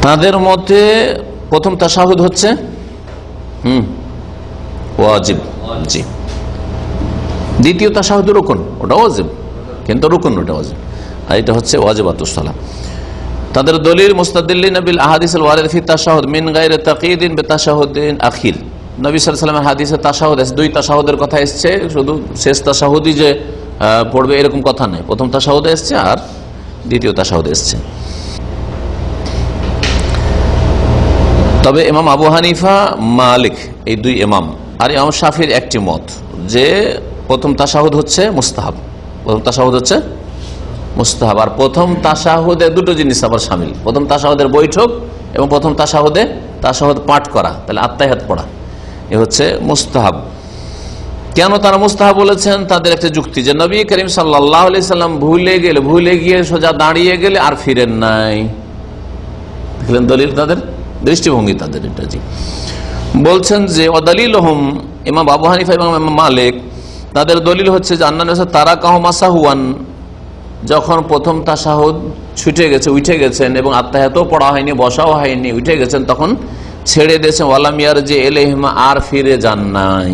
তাদের মতে প্রথম তাশাহুদ হচ্ছে ওয়াজিব, জি। দ্বিতীয় তাশাহুদ রুকুন, ওটা ওয়াজিব, কিন্তু রুকুন ওটা ওয়াজিব, আর এটা হচ্ছে ওয়াজিবাতুস সালাহ। তাদের দলিল মুস্তাদিল্লিন বিল আহাদিসিল ওয়ারিদ ফি তাশাহুদ মিন গায়রি তাকয়িদিন বিতাশাহুদিন আখির। নবী সাল্লাল্লাহু আলাইহি ওয়াসাল্লামের হাদিসে তাশাহুদ আছে, দুই তাশাহুদের কথা এসেছে, শুধু শেষ তাশাহুদই যে পড়বে এরকম কথা নেই, প্রথম তাশাহুদ এসেছে আর দ্বিতীয় তাশাহুদ এসেছে। তবে ইমাম আবু হানিফা, মালিক, এই দুই ইমাম আর ইমাম শাফির একটি মত যে প্রথম তাশাহুদ হচ্ছে মুস্তাহাব, প্রথম তাশাহুদ হচ্ছে মুস্তাহাব। আর প্রথম তাশাহুদে দুটো জিনিস আবার শামিল, প্রথম তাশাহুদের বৈঠক এবং প্রথম তাশাহুদে তাশাহুদ পাঠ করা, তাহলে আত্তাহিয়াত পড়া, এ হচ্ছে মুস্তাহাব। কেন তারা মুস্তাহাব বলেছেন? তাদের একটা যুক্তি যে নবী করিম সাল্লাল্লাহু আলাইহি সাল্লাম ভুলে গিয়ে সোজা দাঁড়িয়ে গেলে আর ফিরেন নাই। দেখলেন দলিল, তাদের দৃষ্টিভঙ্গি তাদের এটা। জি, বলছেন যে ওয়াদালিলহুম, ইমাম আবু হানিফা এবং ইমাম মালিক, তাদের দলিল হচ্ছে যে আন্না নাস তারাকাহু মাসাহুয়ান, যখন প্রথম তাশাহুদ ছুটে গেছে, উঠে গেছেন এবং আত্তাহিয়াতও পড়া হয়নি, বসাও হয়নি, উঠে গেছেন, তখন ছেড়ে দিয়েছেন, ওয়ালাম ইয়ারজি ইলাইহিমা, আর ফিরে যান নাই।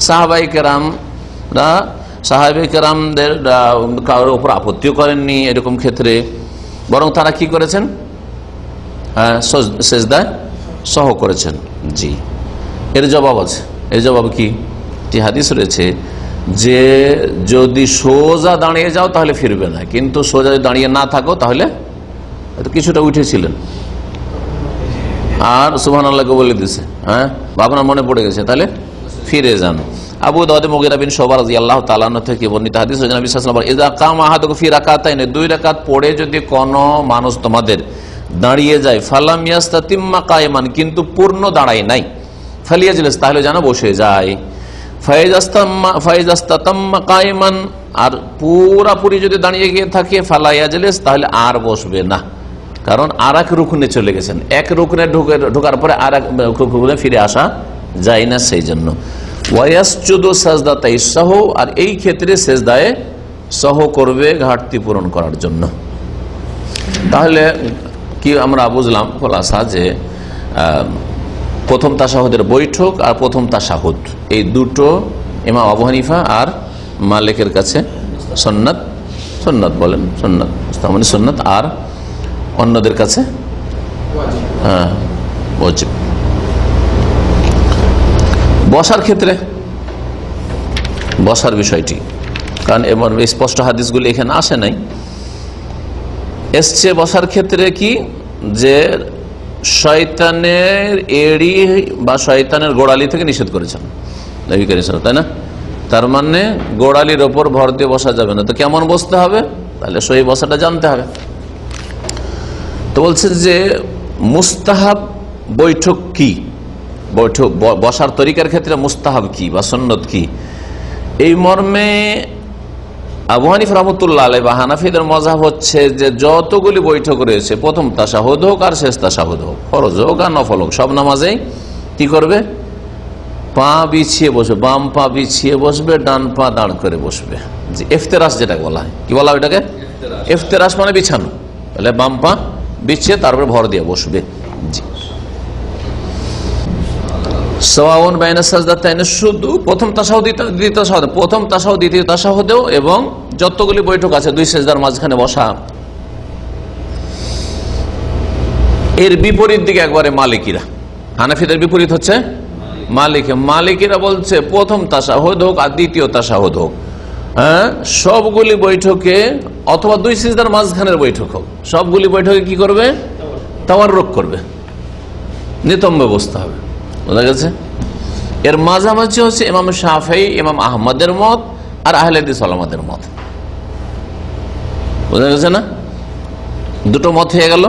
সাহাবায়ে কেরামদের কারোর উপর আপত্তিও করেননি এরকম ক্ষেত্রে, বরং তারা কি করেছেন? সেজদায় সহ করেছেন। জি, এর জবাব আছে। এর জবাব কি? হাদিস রয়েছে যে যদি সোজা দাঁড়িয়ে যাও তাহলে ফিরবে না, কিন্তু সোজা দাঁড়িয়ে না থাকো তাহলে কিছুটা উঠেছিলেন আর সুবহানাল্লাহকে বলে দিছে, হ্যাঁ ভাবনা মনে পড়ে গেছে, তাহলে ফিরে যান। আবু দাউদ মুগীরা বিন শুবা রাদিয়াল্লাহু তাআলা আনহু থেকে বর্ণিত হাদিস, নবী সাল্লাল্লাহু আলাইহি ওয়াসাল্লাম ইযা কামা আহাদুকুম ফি রাকাতাইন, দুই রাকাত পড়ে যদি কোনো মানুষ তোমাদের দাঁড়িয়ে যায়, ফালাম ইয়াস্তাতিম্মা কায়মান, কিন্তু পূর্ণ দাঁড়ায় নাই, ফালিয়াজলিস, তাহলে যেন বসে যায়। ফাইজাস্তাতাম্মা কায়মান, আর পুরাপুরি যদি দাঁড়িয়ে গিয়ে থাকে, ফালায়াজলিস, তাহলে আর বসবে না, কারণ আর এক রুকনে চলে গেছেন, এক রুকনে ঢোকার পরে আর এক রুকনে ফিরে আসা যায় না, সেই জন্য। ওয়ায়াসজুদু সাজদাতাই সাহ, আর এই ক্ষেত্রে সেজদায়ে সহ করবে ঘাটতি পূরণ করার জন্য। তাহলে কি আমরা বুঝলাম খোলাসা যে প্রথম তাশাহুদের বৈঠক আর প্রথম তাশাহুদ এই দুটো ইমাম আবু হানিফা আর মালিকের কাছে সুন্নাত, সুন্নাত বলেন, সুন্নাত মানে সুন্নাত, আর অন্যদের কাছে ওয়াজিব। বসার ক্ষেত্রে বসার বিষয়টি, কারণ এমন স্পষ্ট হাদিসগুলি এখানে আসে নাই। এসছে বসার ক্ষেত্রে কি, যে শয়তানের এড়ি বা শয়তানের গোড়ালি থেকে নিষেধ করেছেন নবী করিম সাল্লাল্লাহু আলাইহি ওয়াসাল্লাম, তাই না? তার মানে গোড়ালির ওপর ভর দিয়ে বসা যাবে না। তো কেমন বসতে হবে? তাহলে সহি বসাটা জানতে হবে। তো বলছেন যে মুস্তাহাব বৈঠক কি, বৈঠক বসার তরিকার ক্ষেত্রে মুস্তাহাব কি বা সুন্নত কি, এই মর্মে আবু হানিফা রাহমাতুল্লাহ আলাইহি বা হানাফিদের মাযহাব হচ্ছে যে যতগুলি বৈঠক রয়েছে, প্রথম তাশাহুদ হোক আর শেষ তাশাহুদ হোক, ফরজ হোক আর নফল হোক, সব নামাজেই কি করবে? পা বিছিয়ে বসবে, বাম পা বিছিয়ে বসবে, ডান পা দাঁড় করে বসবে। যে ইফতেরাস যেটা বলা হয়, কি বলা হয় এটাকে? ইফতেরাস মানে বিছানো। তাহলে বাম পা বিছিয়ে তারপরে ভর দিয়ে বসবে। জি, সাওয়াউন বাইনা সাজদাতাইন, শুধু প্রথম তাশাহুদ দ্বিতীয় তাশাহুদ, প্রথম তাশাহুদ দ্বিতীয় তাশাহুদেও এবং যতগুলি বৈঠক আছে দুই সেজদার মাঝখানে বসা। এর বিপরীত দিকে একবারে মালিকিরা, হানাফিদের বিপরীত হচ্ছে মালিকিরা বলছে প্রথম তাশাহুদ হোক আর দ্বিতীয় তাশাহুদ হোক, হ্যাঁ, সবগুলি বৈঠকে অথবা দুই সিজদার মাঝখানের বৈঠক হোক, সবগুলি বৈঠকে কি করবে? তাওয়াররুক করবে, নিতম্ব বসতে হবে। বোঝা গেছে? এর মাঝামাঝি হচ্ছে ইমাম শাফিঈ, ইমাম আহমদের মত আর আহলে হাদিস ওলামাদের মত। বোঝা গেছে না? দুটো মত হয়ে গেল।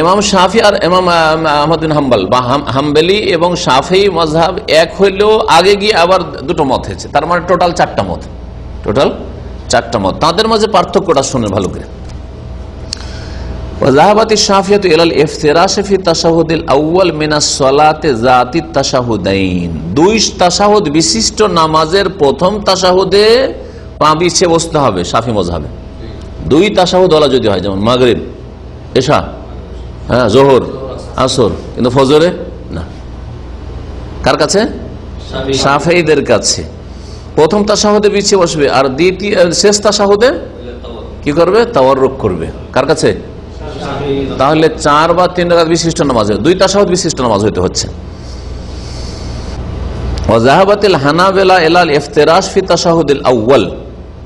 ইমাম শাফিঈ আর ইমাম আহমদ বিন হাম্বল বা হাম্বলি এবং শাফিঈ মাযহাব এক হইলেও আগে গিয়ে আবার দুটো মত হয়েছে, তার মানে টোটাল চারটা মত। তাদের মাঝে পার্থক্যটা শুনে ভালো করে। ওয়াযাহাবাতি শাফিঈয়্যতু ইলাল ইফতিরাশ ফি তাশাহুদিল আউয়াল মিনাস সালাতি যাতি তাশাহুদাইন, দুই তাশাহুদ বিশিষ্ট নামাজের প্রথম তাশাহুদে পা বিছিয়ে বসতে হবে শাফিঈ মাযহাবে। দুই তাশাহুদ ওয়ালা যদি হয়, যেমন মাগরিব, এশা, হ্যাঁ, যোহর, আসর, কিন্তু ফজরে না। কার কাছে? শাফিঈদের কাছে। প্রথম তাশাহুদে বিছিয়ে বসবে আর দ্বিতীয় শেষ তাশাহুদে কি করবে? তাওয়াররুক করবে। কার কাছে? তাহলে 4 বা 3 রাকাত বিশিষ্ট নামাজ, দুই তাশাহুদ বিশিষ্ট নামাজ হইতে হচ্ছে। ওয়াযাহাবাতিল হানাবিলা ইলাল ইফতিরাশ ফি তাশাহুদিল আউয়াল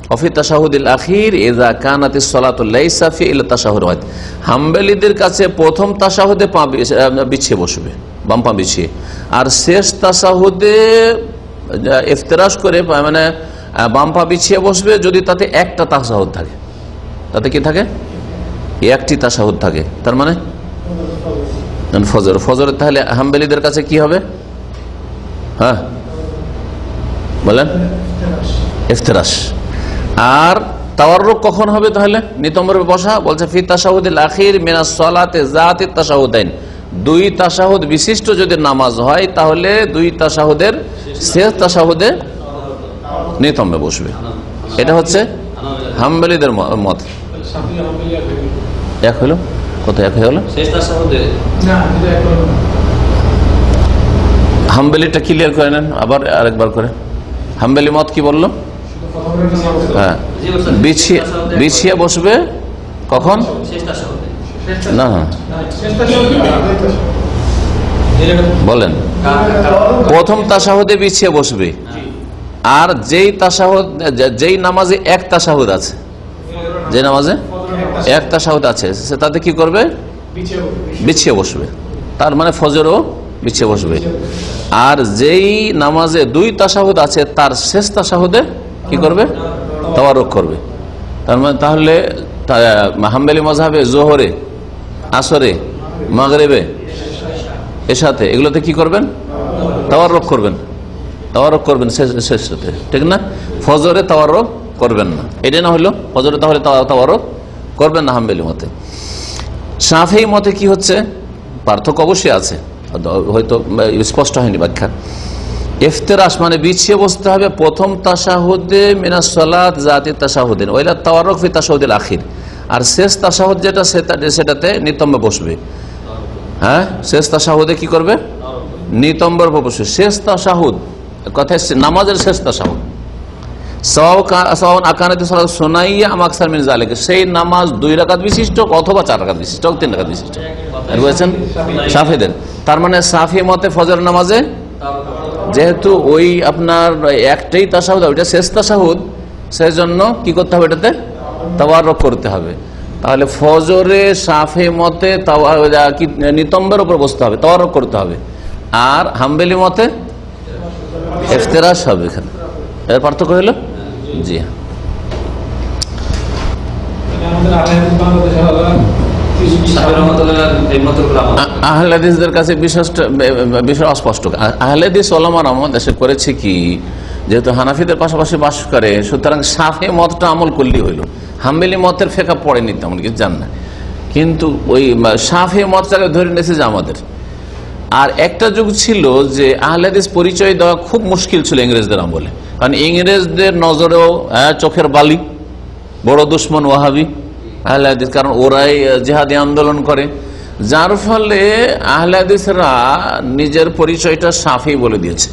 ওয়া ফি তাশাহুদিল আখির ইযা কানাতিস সালাতু লাইসা ফি ইল্লা তাশাহুদ ওয়াহিদ, হাম্বলীদের কাছে প্রথম তাশাহুদে পা বিছিয়ে বসবে, বাম পা বিছিয়ে, আর শেষ তাশাহুদে ইফতিরাশ করে মানে বাম পা বিছিয়ে বসবে যদি তাতে একটা তাশাহুদ থাকে। তাতে কি থাকে? একটি তাশাহুদ থাকে। তার মানে ফজরে তাহলে হাম্বলীদের কাছে কি হবে? হ্যাঁ বলেন, ইফতিরাশ। আর তাওয়াররুক কখন হবে? তাহলে নিতম্বরে বসা। বলছে ফি তাশাহুদিল আখির মিনাস সালাতি যাতি তাশাহুদাইন, দুই তাশাহুদ বিশিষ্ট যদি নামাজ হয় তাহলে দুই তাশাহুদের শেষ তাশাহুদে নিতম্বে বসবে। এটা হচ্ছে হাম্বলীদের মত। এক হলো কত? এক হয়ে গেল। হাম্বলীটা ক্লিয়ার করে নেন আবার আরেকবার করে। হাম্বলী মত কি বললো? হ্যাঁ, বিছিয়ে বসবে কখন? না বলেন, প্রথম তাশাহুদে বিছিয়ে বসবে। আর যেই নামাজে এক তাশাহুদ আছে, যে নামাজে এক তাশাহুদ আছে সে তাতে কি করবে? বিছিয়ে বসবে। তার মানে ফজরও বিছিয়ে বসবে। আর যেই নামাজে দুই তাশাহুদ আছে তার শেষ তাশাহুদে কি করবে? তাওয়াররুক করবে। তার মানে তাহলে হাম্বলী মাযহাবে যোহরে, আসরে, মাগরিবে, এশাতে এগুলোতে কি করবেন? তাওয়াররুক করবেন শেষতে, ঠিক না? ফজরে তাওয়াররুক করবেন না। এটা না হলো ফজরে তাহলে তাওয়াররুক করবেন না হাম্বলী মতে। শাফিঈ মতে কি হচ্ছে? পার্থক্য অবশ্যই আছে, হয়তো স্পষ্ট হয়নি ব্যাখ্যা। ইফতিরাশ মানে বিছিয়ে বসতে হবে প্রথম তাশাহুদে মিনাস সালাত যাতি তাশাহুদিন ওয়াইলা তাওয়াররুক ফি তাশাহুদিল আখির, আর শেষ তাশাহুদ যেটা সেটাতে নিতম্বে বসবে। হ্যাঁ, শেষ তাশাহুদে কি করবে? নিতম্বের উপর বসবে। শেষ তাশাহুদ কথা নামাজের শেষ তাশাহুদ সাওয়াউন আকানাতিস সালাত সুনাইয়া আম আকসার মিন যালিকা, সেই নামাজ 2 রাকাত বিশিষ্ট অথবা 4 রাকাত বিশিষ্ট, 3 রাকাত বিশিষ্ট বুঝেছেন শাফিঈদের। তার মানে শাফিঈ মতে ফজর নামাজে যেহেতু ওই আপনার একটাই তাশাহুদ, ওইটা শেষ তাশাহুদ, সেই জন্য কি করতে হবে, এটাতে তাওয়ারুক করতে হবে। তাহলে ফজরে শাফি মতে নিতম্বের উপর বসতে হবে, তাওয়ারুক করতে হবে, আর হাম্বলি মতে ইফতিরাশ হবে। এখানে এর পার্থক্য হলো, জি হ্যাঁ। আহলে হাদিসদের কাছে বিষয় অস্পষ্ট। আহলে হাদিস ওলামারা আমাদের দেশে করেছে কি, যেহেতু হানাফিদের পাশাপাশি বাস করে, সুতরাং শাফি মতটা আমল করলেই হইল, হাম্বলি মতের ফেকা পড়েনি, তেমন কিছু জান না, কিন্তু ওই শাফি মতটাকে ধরে নিয়েছে যে আমাদের। আর একটা যুগ ছিল যে আহলে হাদিস পরিচয় দেওয়া খুব মুশকিল ছিল ইংরেজদের আমলে, কারণ ইংরেজদের নজরেও চোখের বালি, বড় দুশ্মন ওয়াহাবি আহলে হাদিস, কারণ ওরাই জিহাদি আন্দোলন করে, যার ফলে আহলে হাদিসরা নিজের পরিচয়টা শাফি বলে দিয়েছে।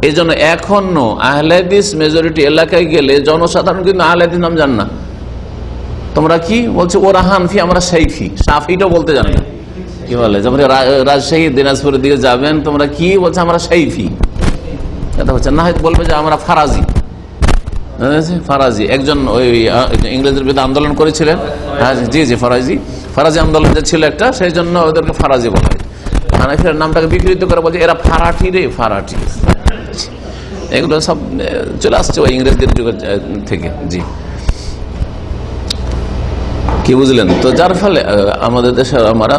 এই জন্য এখনো আহলে হাদিস মেজরিটি এলাকায় গেলে জনসাধারণ কিন্তু আহলে হাদিস নাম জান না। তোমরা কি বলছো, ওরা হানফি, আমরা শাইফি, শাফিটাও বলতে জানি না। কি বলে, যেমন রাজশাহী দিনাজপুরের দিকে যাবেন, তোমরা কি বলছো, আমরা শাইফি, কথা হচ্ছে না, হয়তো বলবে যে আমরা ফারাজি। ফারাজি একজন ওই ইংরেজের বিরুদ্ধে আন্দোলন করেছিলেন, হ্যাঁ জি জি, ফারাজি আন্দোলন যে ছিল একটা, সেই জন্য ওদেরকে ফারাজি বলা হয়। হানাফির নামটাকে বিকৃত করে বলছে এরা ফারাঠি রে, ফারাঠি। এগুলো সব চলে আসছে ওই ইংরেজদের যুগ থেকে। জি, কি বুঝলেন? তো যার ফলে আমাদের দেশে আমরা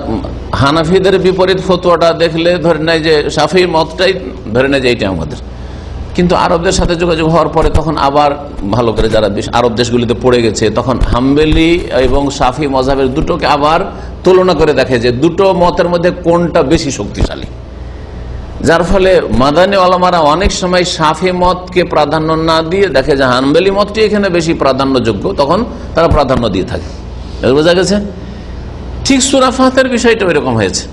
হানাফিদের বিপরীত ফতোয়াটা দেখলে ধরে নেয় যে শাফির মতটাই ধরে নেয় যে এইটা আমাদের। কিন্তু আরবদের সাথে যোগাযোগ হওয়ার পরে তখন আবার ভালো করে যারা আরব দেশগুলিতে পড়ে গেছে, তখন হাম্বলি এবং শাফি মযহাবের দুটোকে আবার তুলনা করে দেখে যে দুটো মতের মধ্যে কোনটা বেশি শক্তিশালী। যার ফলে মাদানী ওলামারা অনেক সময় শাফি মতকে প্রাধান্য না দিয়ে দেখে যে হাম্বলি মতটি এখানে বেশি প্রাধান্যযোগ্য, তখন তারা প্রাধান্য দিয়ে থাকে। বোঝা গেছে? ঠিক সূরা ফাতিহার বিষয়টা ওইরকম হয়েছে।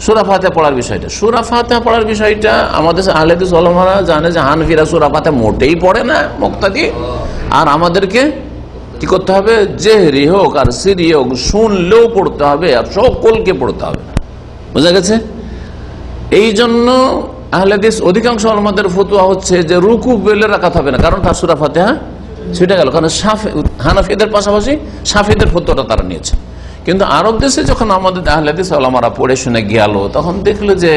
সূরা ফাতিহা পড়ার বিষয়টা, সূরা ফাতিহা পড়ার বিষয়টা আমাদের আহলে হাদিস ওলামারা জানে যে হানফিরা সূরা ফাতিহা মোটেই পড়ে না মুক্তাদি, আর আমাদেরকে কি করতে হবে, জেহরি হোক আর সিরি হোক, শুনলেও পড়তে হবে আর সকলকে পড়তে হবে। বোঝা গেছে? এই জন্য আহলে হাদিস অধিকাংশ ওলামাদের ফতোয়া হচ্ছে যে রুকু বেলে রাখাতে হবে না, কারণ তার সূরা ফাতিহা ছুটে গেল, কারণ হানাফিদের পাশাপাশি শাফিদের ফতোয়াটা তারা নিয়েছে। কিন্তু আরব দেশে যখন আমাদের আহলে হাদিস ওলামারা পড়ে শুনে গেল, তখন দেখলো যে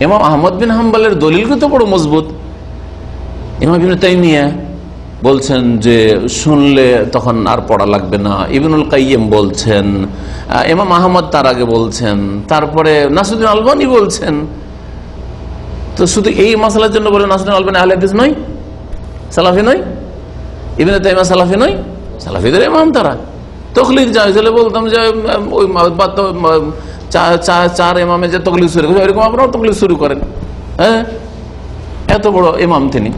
ইমাম আহমদ বিন হাম্বলের দলিল তো বড় মজবুত। ইমাম ইবনে তাইমিয়া বলছেন যে শুনলে তখন আর পড়া লাগবে না, ইবনুল কাইয়িম বলছেন, ইমাম আহমদ তার আগে বলছেন, তারপরে নাসিরুদ্দিন আলবানী বলছেন। তো শুধু এই মাসালার জন্য বলে নাসিরুদ্দিন আলবানী আহলে হাদিস নয়, সালাফি নয়, ইবনে তাইমিয়া সালাফি নয়, সালাফিদের ইমাম তারা। তকলিদ যায় বলতাম যে ওই চার ইমামে যে তকলিদ শুরু করে, ওইরকম আপনারাও তকলিদ শুরু করেন। হ্যাঁ, এত বড় ইমাম তিনি।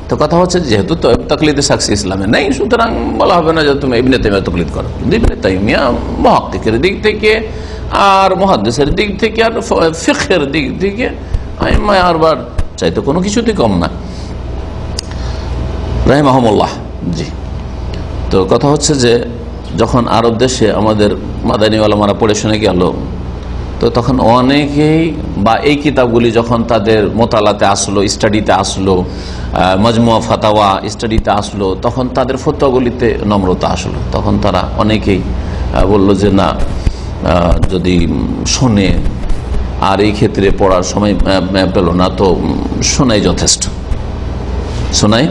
তো কথা হচ্ছে যেহেতু তকলিদে সাকসি ইসলামে নেই, সুতরাং বলা হবে না যে তুমি ইবনে তাইমিয়া তকলিদ করো। কিন্তু ইবনে তাইমিয়া মুহাক্কিকের দিক থেকে আর মুহাদ্দিসের দিক থেকে আর ফিকহের দিক থেকে আইম্মা আরবার চাইতে কোনো কিছুতেই কম না, রাহিমাহুমুল্লাহ। জি, তো কথা হচ্ছে যে যখন আরব দেশে আমাদের মাদানী ওলামারা পড়ে শুনে গেল, তো তখন অনেকেই বা এই কিতাবগুলি যখন তাদের মোতালাতে আসলো, স্টাডিতে আসলো, মজমুয়া ফাতাওয়া স্টাডিতে আসলো, তখন তাদের ফতোয়াগুলিতে নম্রতা আসলো। তখন তারা অনেকেই বলল যে না, যদি শোনে আর এই ক্ষেত্রে পড়ার সময় পেল না, তো শোনাই যথেষ্ট, শোনাই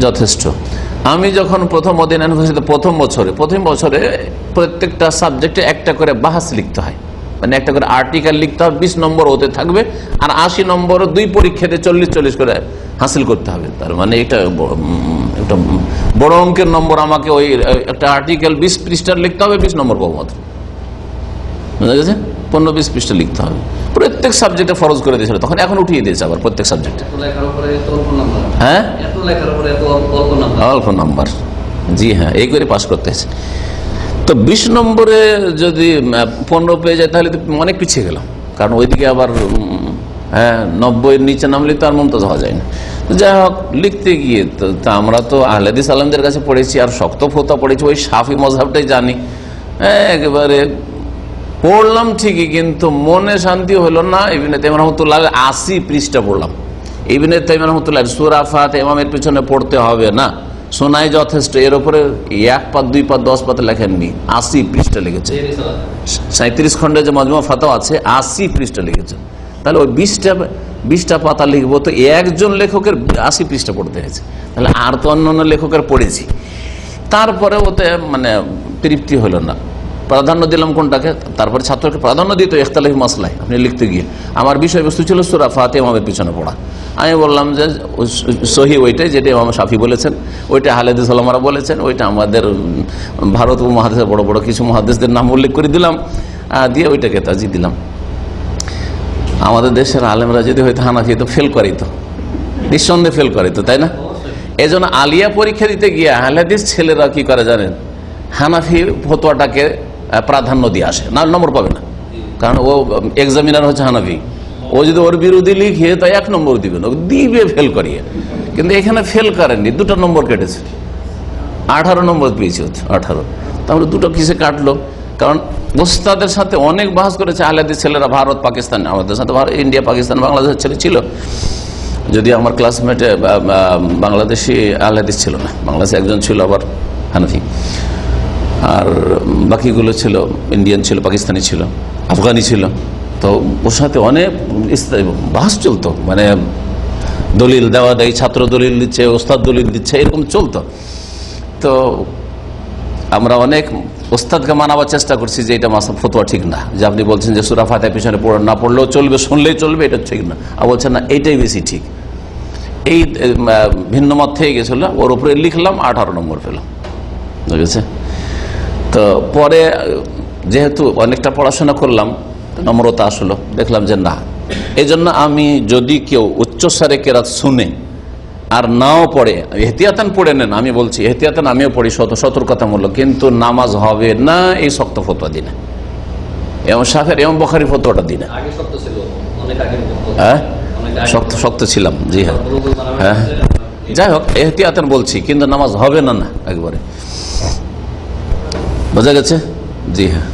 যথেষ্ট। আমি যখন প্রথম মদিনা ইউনিভার্সিটিতে প্রথম বছরে প্রত্যেকটা সাবজেক্টে একটা করে বাহাস লিখতে হয়, মানে একটা করে আর্টিকেল লিখতে হবে, 20 নম্বর ওতে থাকবে, আর 80 নম্বর 2 পরীক্ষাতে 40 করে হাসিল করতে হবে। তার মানে এটা একটা বড় অঙ্কের নম্বর। আমাকে ওই একটা আর্টিকেল 20 পৃষ্ঠার লিখতে হবে, 20 নম্বর পাবো মাত্র। বুঝা গেছে? 15-20 পৃষ্ঠা লিখতে হবে। প্রত্যেক সাবজেক্টে ফরজ করে দিয়েছিল তখন, এখন উঠিয়ে দিয়েছে আবার প্রত্যেক সাবজেক্টে। হ্যাঁ, অল্প নাম্বার। জি হ্যাঁ, এই করে পাস করতে হয়েছে। তো 20 নম্বরে যদি 15 পেয়ে যায় তাহলে তো অনেক পিছিয়ে গেলাম, কারণ ওইদিকে আবার 90-এর নিচে নামলে তো আর মুমতাজ হওয়া যায় না। যাই হোক, লিখতে গিয়ে তো আমরা তো আহলে হাদিস আলেমদের কাছে পড়েছি আর শক্ত ফতোয়া পড়েছি, ওই শাফি মযহাবটাই জানি। একেবারে পড়লাম ঠিকই, কিন্তু মনে শান্তি হলো না। ইবনে তাইমিয়া রাহমাতুল্লাহ 80 পৃষ্ঠা পড়লাম, ইবনে তাইমিয়া রাহমাতুল্লাহ সূরা ফাতিহা ইমামের পিছনে পড়তে হবে না, শোনাই যথেষ্ট, এর উপরে 1 পাত 2 পাত 10 পাতা লেখেননি, 80 পৃষ্ঠা লিখেছে। 37 খণ্ডে যে মাজমুয়া ফাতাওয়া আছে 80 পৃষ্ঠা লিখেছে। তাহলে ওই 20টা পাতা লিখবো তো একজন লেখকের 80 পৃষ্ঠা পড়তে হয়েছে, তাহলে আর তো অন্য লেখকের পড়েছি, তারপরে ওতে মানে তৃপ্তি হলো না। প্রাধান্য দিলাম কোনটাকে? তারপরে ছাত্রকে প্রাধান্য দিত ইখতিলাফি মাসলায় আপনি লিখতে গিয়ে। আমার বিষয়বস্তু ছিল সূরা ফাতিহা ইমামের পিছনে পড়া। আমি বললাম যে সহি ওইটাই, যেটা ইমাম শাফি বলেছেন, ওইটা আহলে হাদিস ওলামারা বলেছেন, ওইটা আমাদের ভারত উপমহাদেশের বড় বড় কিছু মুহাদ্দিসদের নাম উল্লেখ করে দিলাম, দিয়ে ওইটাকে তাজি দিলাম। আমাদের দেশের আলেমরা যদি হয়তো হানাফি তো ফেল করিত, নিঃসন্দেহে ফেল করিত, তাই না? এই জন্য আলিয়া পরীক্ষা দিতে গিয়ে আহলে হাদিস ছেলেরা কি করে জানেন, হানাফি ফতোয়াটাকে প্রাধান্য দিয়ে আসে, না নম্বর পাবে না, কারণ ও এক্সামিনার হচ্ছে হানাফি। ও যদি ওর বিরোধী লিখে তাই 1 নম্বর দিবে না, দিবে ফেল করিয়ে। কিন্তু এখানে ফেল করেননি, 2টা নম্বর কেটেছে, 18 নম্বর পেয়েছে, 18। তাহলে 2টো কিসে কাটলো? কারণ ওস্তাদের সাথে অনেক বাহাস করেছে আহলে হাদিস ছেলেরা, ভারত পাকিস্তান, আমাদের সাথে ইন্ডিয়া পাকিস্তান বাংলাদেশের ছেলে ছিল, যদি আমার ক্লাসমেটে বাংলাদেশি আহলে হাদিস ছিল না, বাংলাদেশে একজন ছিল আবার হানাফি, আর বাকিগুলো ছিল ইন্ডিয়ান ছিল, পাকিস্তানি ছিল, আফগানি ছিল। তো ওর সাথে অনেক বাহাস চলতো, মানে দলিল দেওয়া দেয়, ছাত্র দলিল দিচ্ছে, ওস্তাদ দলিল দিচ্ছে, এরকম চলতো। তো আমরা অনেক ওস্তাদকে মানাবার চেষ্টা করছি যে এটা ফতোয়া ঠিক না, যে আপনি বলছেন যে সূরা ফাতিহার পিছনে না পড়লেও চলবে, শুনলেই চলবে, এটা ঠিক না। আর বলছেন না এইটাই বেশি ঠিক। এই ভিন্ন মত থেকে গেছিল, ওর উপরে লিখলাম, 18 নম্বর পেলাম, বুঝেছে? তো পরে যেহেতু অনেকটা পড়াশোনা করলাম, নম্রতা আসলো, দেখলাম যে না, এই জন্য আমি যদি কেউ উচ্চস্বরে কেরাত শুনে আর নাও পড়ে, এহতিয়াতান পড়ে নেন, আমি বলছি এহতিয়াতান আমিও পড়ি, সতর্কতামূলক, কিন্তু নামাজ হবে না, এই শক্ত ফতোয়া দিনে, এবং শাফিঈ এবং বুখারী ফতোয়াটা দিনে। হ্যাঁ, শক্ত ছিলাম, জি হ্যাঁ, হ্যাঁ, যাই হোক এহতিয়াতান বলছি, কিন্তু নামাজ হবে না, না একবারে, বোঝা গেছে? জি হ্যাঁ,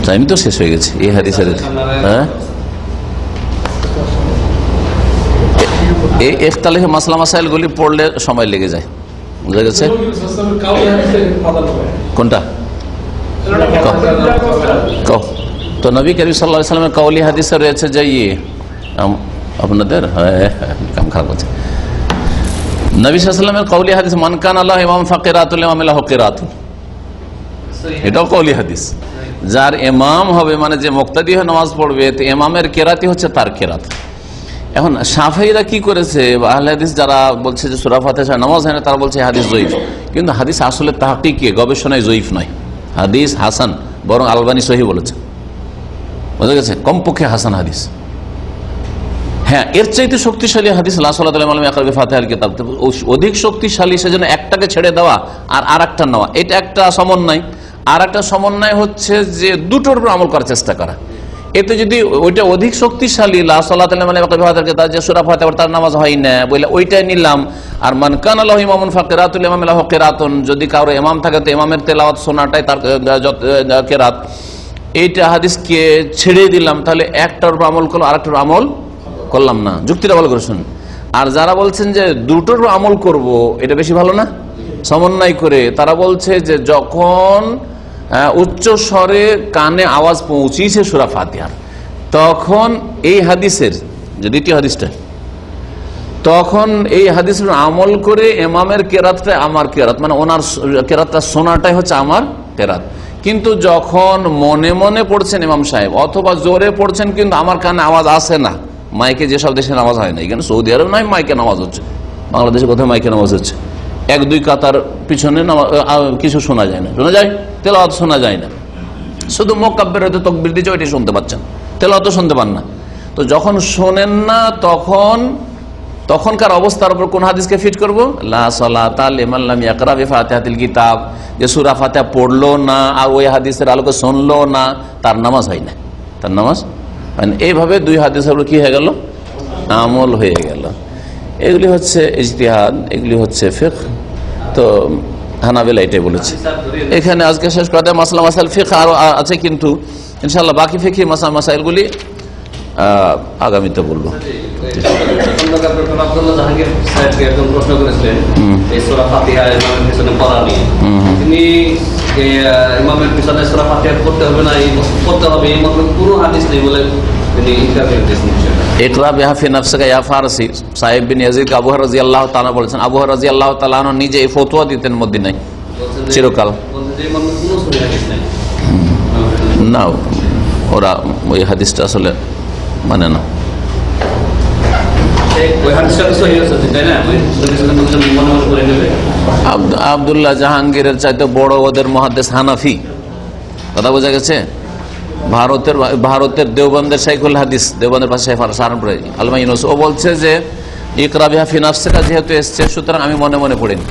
টাইম তো শেষ হয়ে গেছে এই হাদিসের। হ্যাঁ, এই ইখতিলাফি মাসলা মাসাইলগুলি পড়লে সময় লেগে যায়, বুঝা গেছে? কোনটা? তো নবী করিম সাল্লাল্লাহু আলাইহি ওয়াসাল্লামের কাউলি হাদিসে রয়েছে যে আপনাদের কাম খারাপ হচ্ছে, নবী সাল্লাল্লাহু আলাইহি ওয়াসাল্লামের কাউলি হাদিস, মান কানা লাহু ইমাম ফাকিরাতুল ইমাম লাহু কিরাতুন, এটাও কাউলি হাদিস। যার ইমাম হবে, মানে যে মুক্তাদি হয়ে নামাজ পড়বে, তো ইমামের কেরাতি হচ্ছে তার কেরাত। এখন শাফিঈরা কি করেছে, আহলে হাদিস যারা বলছে যে সূরা ফাতিহা নামাজ হয় না, তারা বলছে হাদিস জয়ীফ, কিন্তু হাদিস আসলে তাহকিকে গবেষণায় জয়ীফ নয়, হাদিস হাসান, বরং আলবানী সহি বলেছে, বুঝা গেছে? কমপক্ষে হাসান হাদিস। হ্যাঁ, এর চাইতে শক্তিশালী হাদিস লা সালাতা লিমান লাম ইয়াকরা বিফাতিহাল কিতাব, অধিক শক্তিশালী, সেজন্য একটাকে ছেড়ে দেওয়া আর আরেকটা নেওয়া, এটা একটা সমন্বয়। আর একটা সমন্বয় হচ্ছে যে দুটোর উপর আমল করার চেষ্টা করা। এতে যদি ওইটা অধিক শক্তিশালী, লা সালাতা লিমান লাম ইয়াকরা বিফাতিহাল কিতাব, যে সূরা ফাতিহা তার নামাজ হয় না বলে ওইটাই নিলাম, আর মান কানা লাহু ইমামুন ফাকিরাতুল ইমাম লাহু কিরাতুন, যদি কারো ইমাম থাকে তো ইমামের তেলাওয়াত শোনাটাই তার কিরাত, এইটা হাদিসকে ছেড়ে দিলাম, তাহলে একটার উপর আমল করলো, আরেকটার আমল করলাম না। যুক্তিটা ভালো করে শুনুন। আর যারা বলছেন যে দুটোর আমল করব, এটা বেশি ভালো না, সমন্বয় করে, তারা বলছে যে যখন উচ্চ স্বরে কানে আওয়াজ পৌঁছিয়েছে সূরা ফাতিহার, তখন এই হাদিসের যে দ্বিতীয় হাদিসটা, তখন এই হাদিসের আমল করে ইমামের কেরাতটা আমার কেরাত, মানে ওনার কেরাতটা শোনাটাই হচ্ছে আমার কেরাত। কিন্তু যখন মনে মনে পড়ছেন ইমাম সাহেব, অথবা জোরে পড়ছেন কিন্তু আমার কানে আওয়াজ আসে না, মাইকে যেসব দেশে নামাজ হয় না, এখানে সৌদি আরব নয় মাইকে নামাজ হচ্ছে, বাংলাদেশে কোথায় মাইকে নামাজ হচ্ছে, 1-2 কাতার পিছনে কিছু শোনা যায় না, শোনা যায় তেলাওয়াত শোনা যায় না, শুধু মুকাব্বির হয়তো তাকবীর দিচ্ছে, ওইটাই শুনতে পাচ্ছেন, তেলাওয়াত শুনতে পান না। তো যখন শোনেন না, তখনকার অবস্থার উপর কোন হাদিসকে ফিট করবো? লা সালাতা লিমান লাম ইয়াকরা বিফাতিহাতিল কিতাব, যে সূরা ফাতিহা পড়লো না আর ওই হাদিসের আলোকে শুনলো না, তার নামাজ হয় না, তার নামাজ মানে এইভাবে 2 হাদিসের উপর কি হয়ে গেল? আমল হয়ে গেল। এগুলি হচ্ছে ইজতিহাদ, এগুলি হচ্ছে ফিকহ। তো হানাবিলা এটাই বলেছে। এখানে আজকে শেষ করা মাসলা মাসাইল ফিকহ আরো আছে, কিন্তু ইনশাআল্লাহ বাকি ফিকহি মাসাইলগুলি আগামীতে বলবো।
জাহাঙ্গীর সাহেবকে একজন প্রশ্ন করেছিলেন এই সূরা ফাতিহা ইমামের পিছনে পড়া নিয়ে। তিনি ইমামের পিছনে সূরা ফাতিহা পড়তে হবে না, পড়তে হবে এই মতলব কোনো হাদিস নেই বলে তিনি ইনকার করে দিয়েছেন।
ইকরা বিহা ফি নাফসিকা ইয়া ফারসি সাহেব বিন ইয়াজিদ আবু হুরায়রা রাদিয়াল্লাহু তাআলা বলেছেন, আবু হুরায়রা রাদিয়াল্লাহু তাআলা নিজে এই ফতোয়া দিতেন মদিনায় চিরকাল। না, ওরা ওই হাদিসটা আসলে মানে না। আব্দুল্লাহ জাহাঙ্গীরের চাইতে বড় ওদের মুহাদ্দিস হানাফি, কথা বোঝা গেছে। ভারতের দেওবন্দের শাইখুল হাদিস, দেওবন্দের পাশে সাহারনপুরে আলমা ইউনুস, ও বলছে যে ইকরা বিহা ফি নাফসিকা যেহেতু এসছে সুতরাং আমি মনে মনে পড়িনি।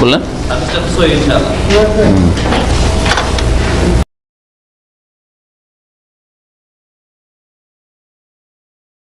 বললেন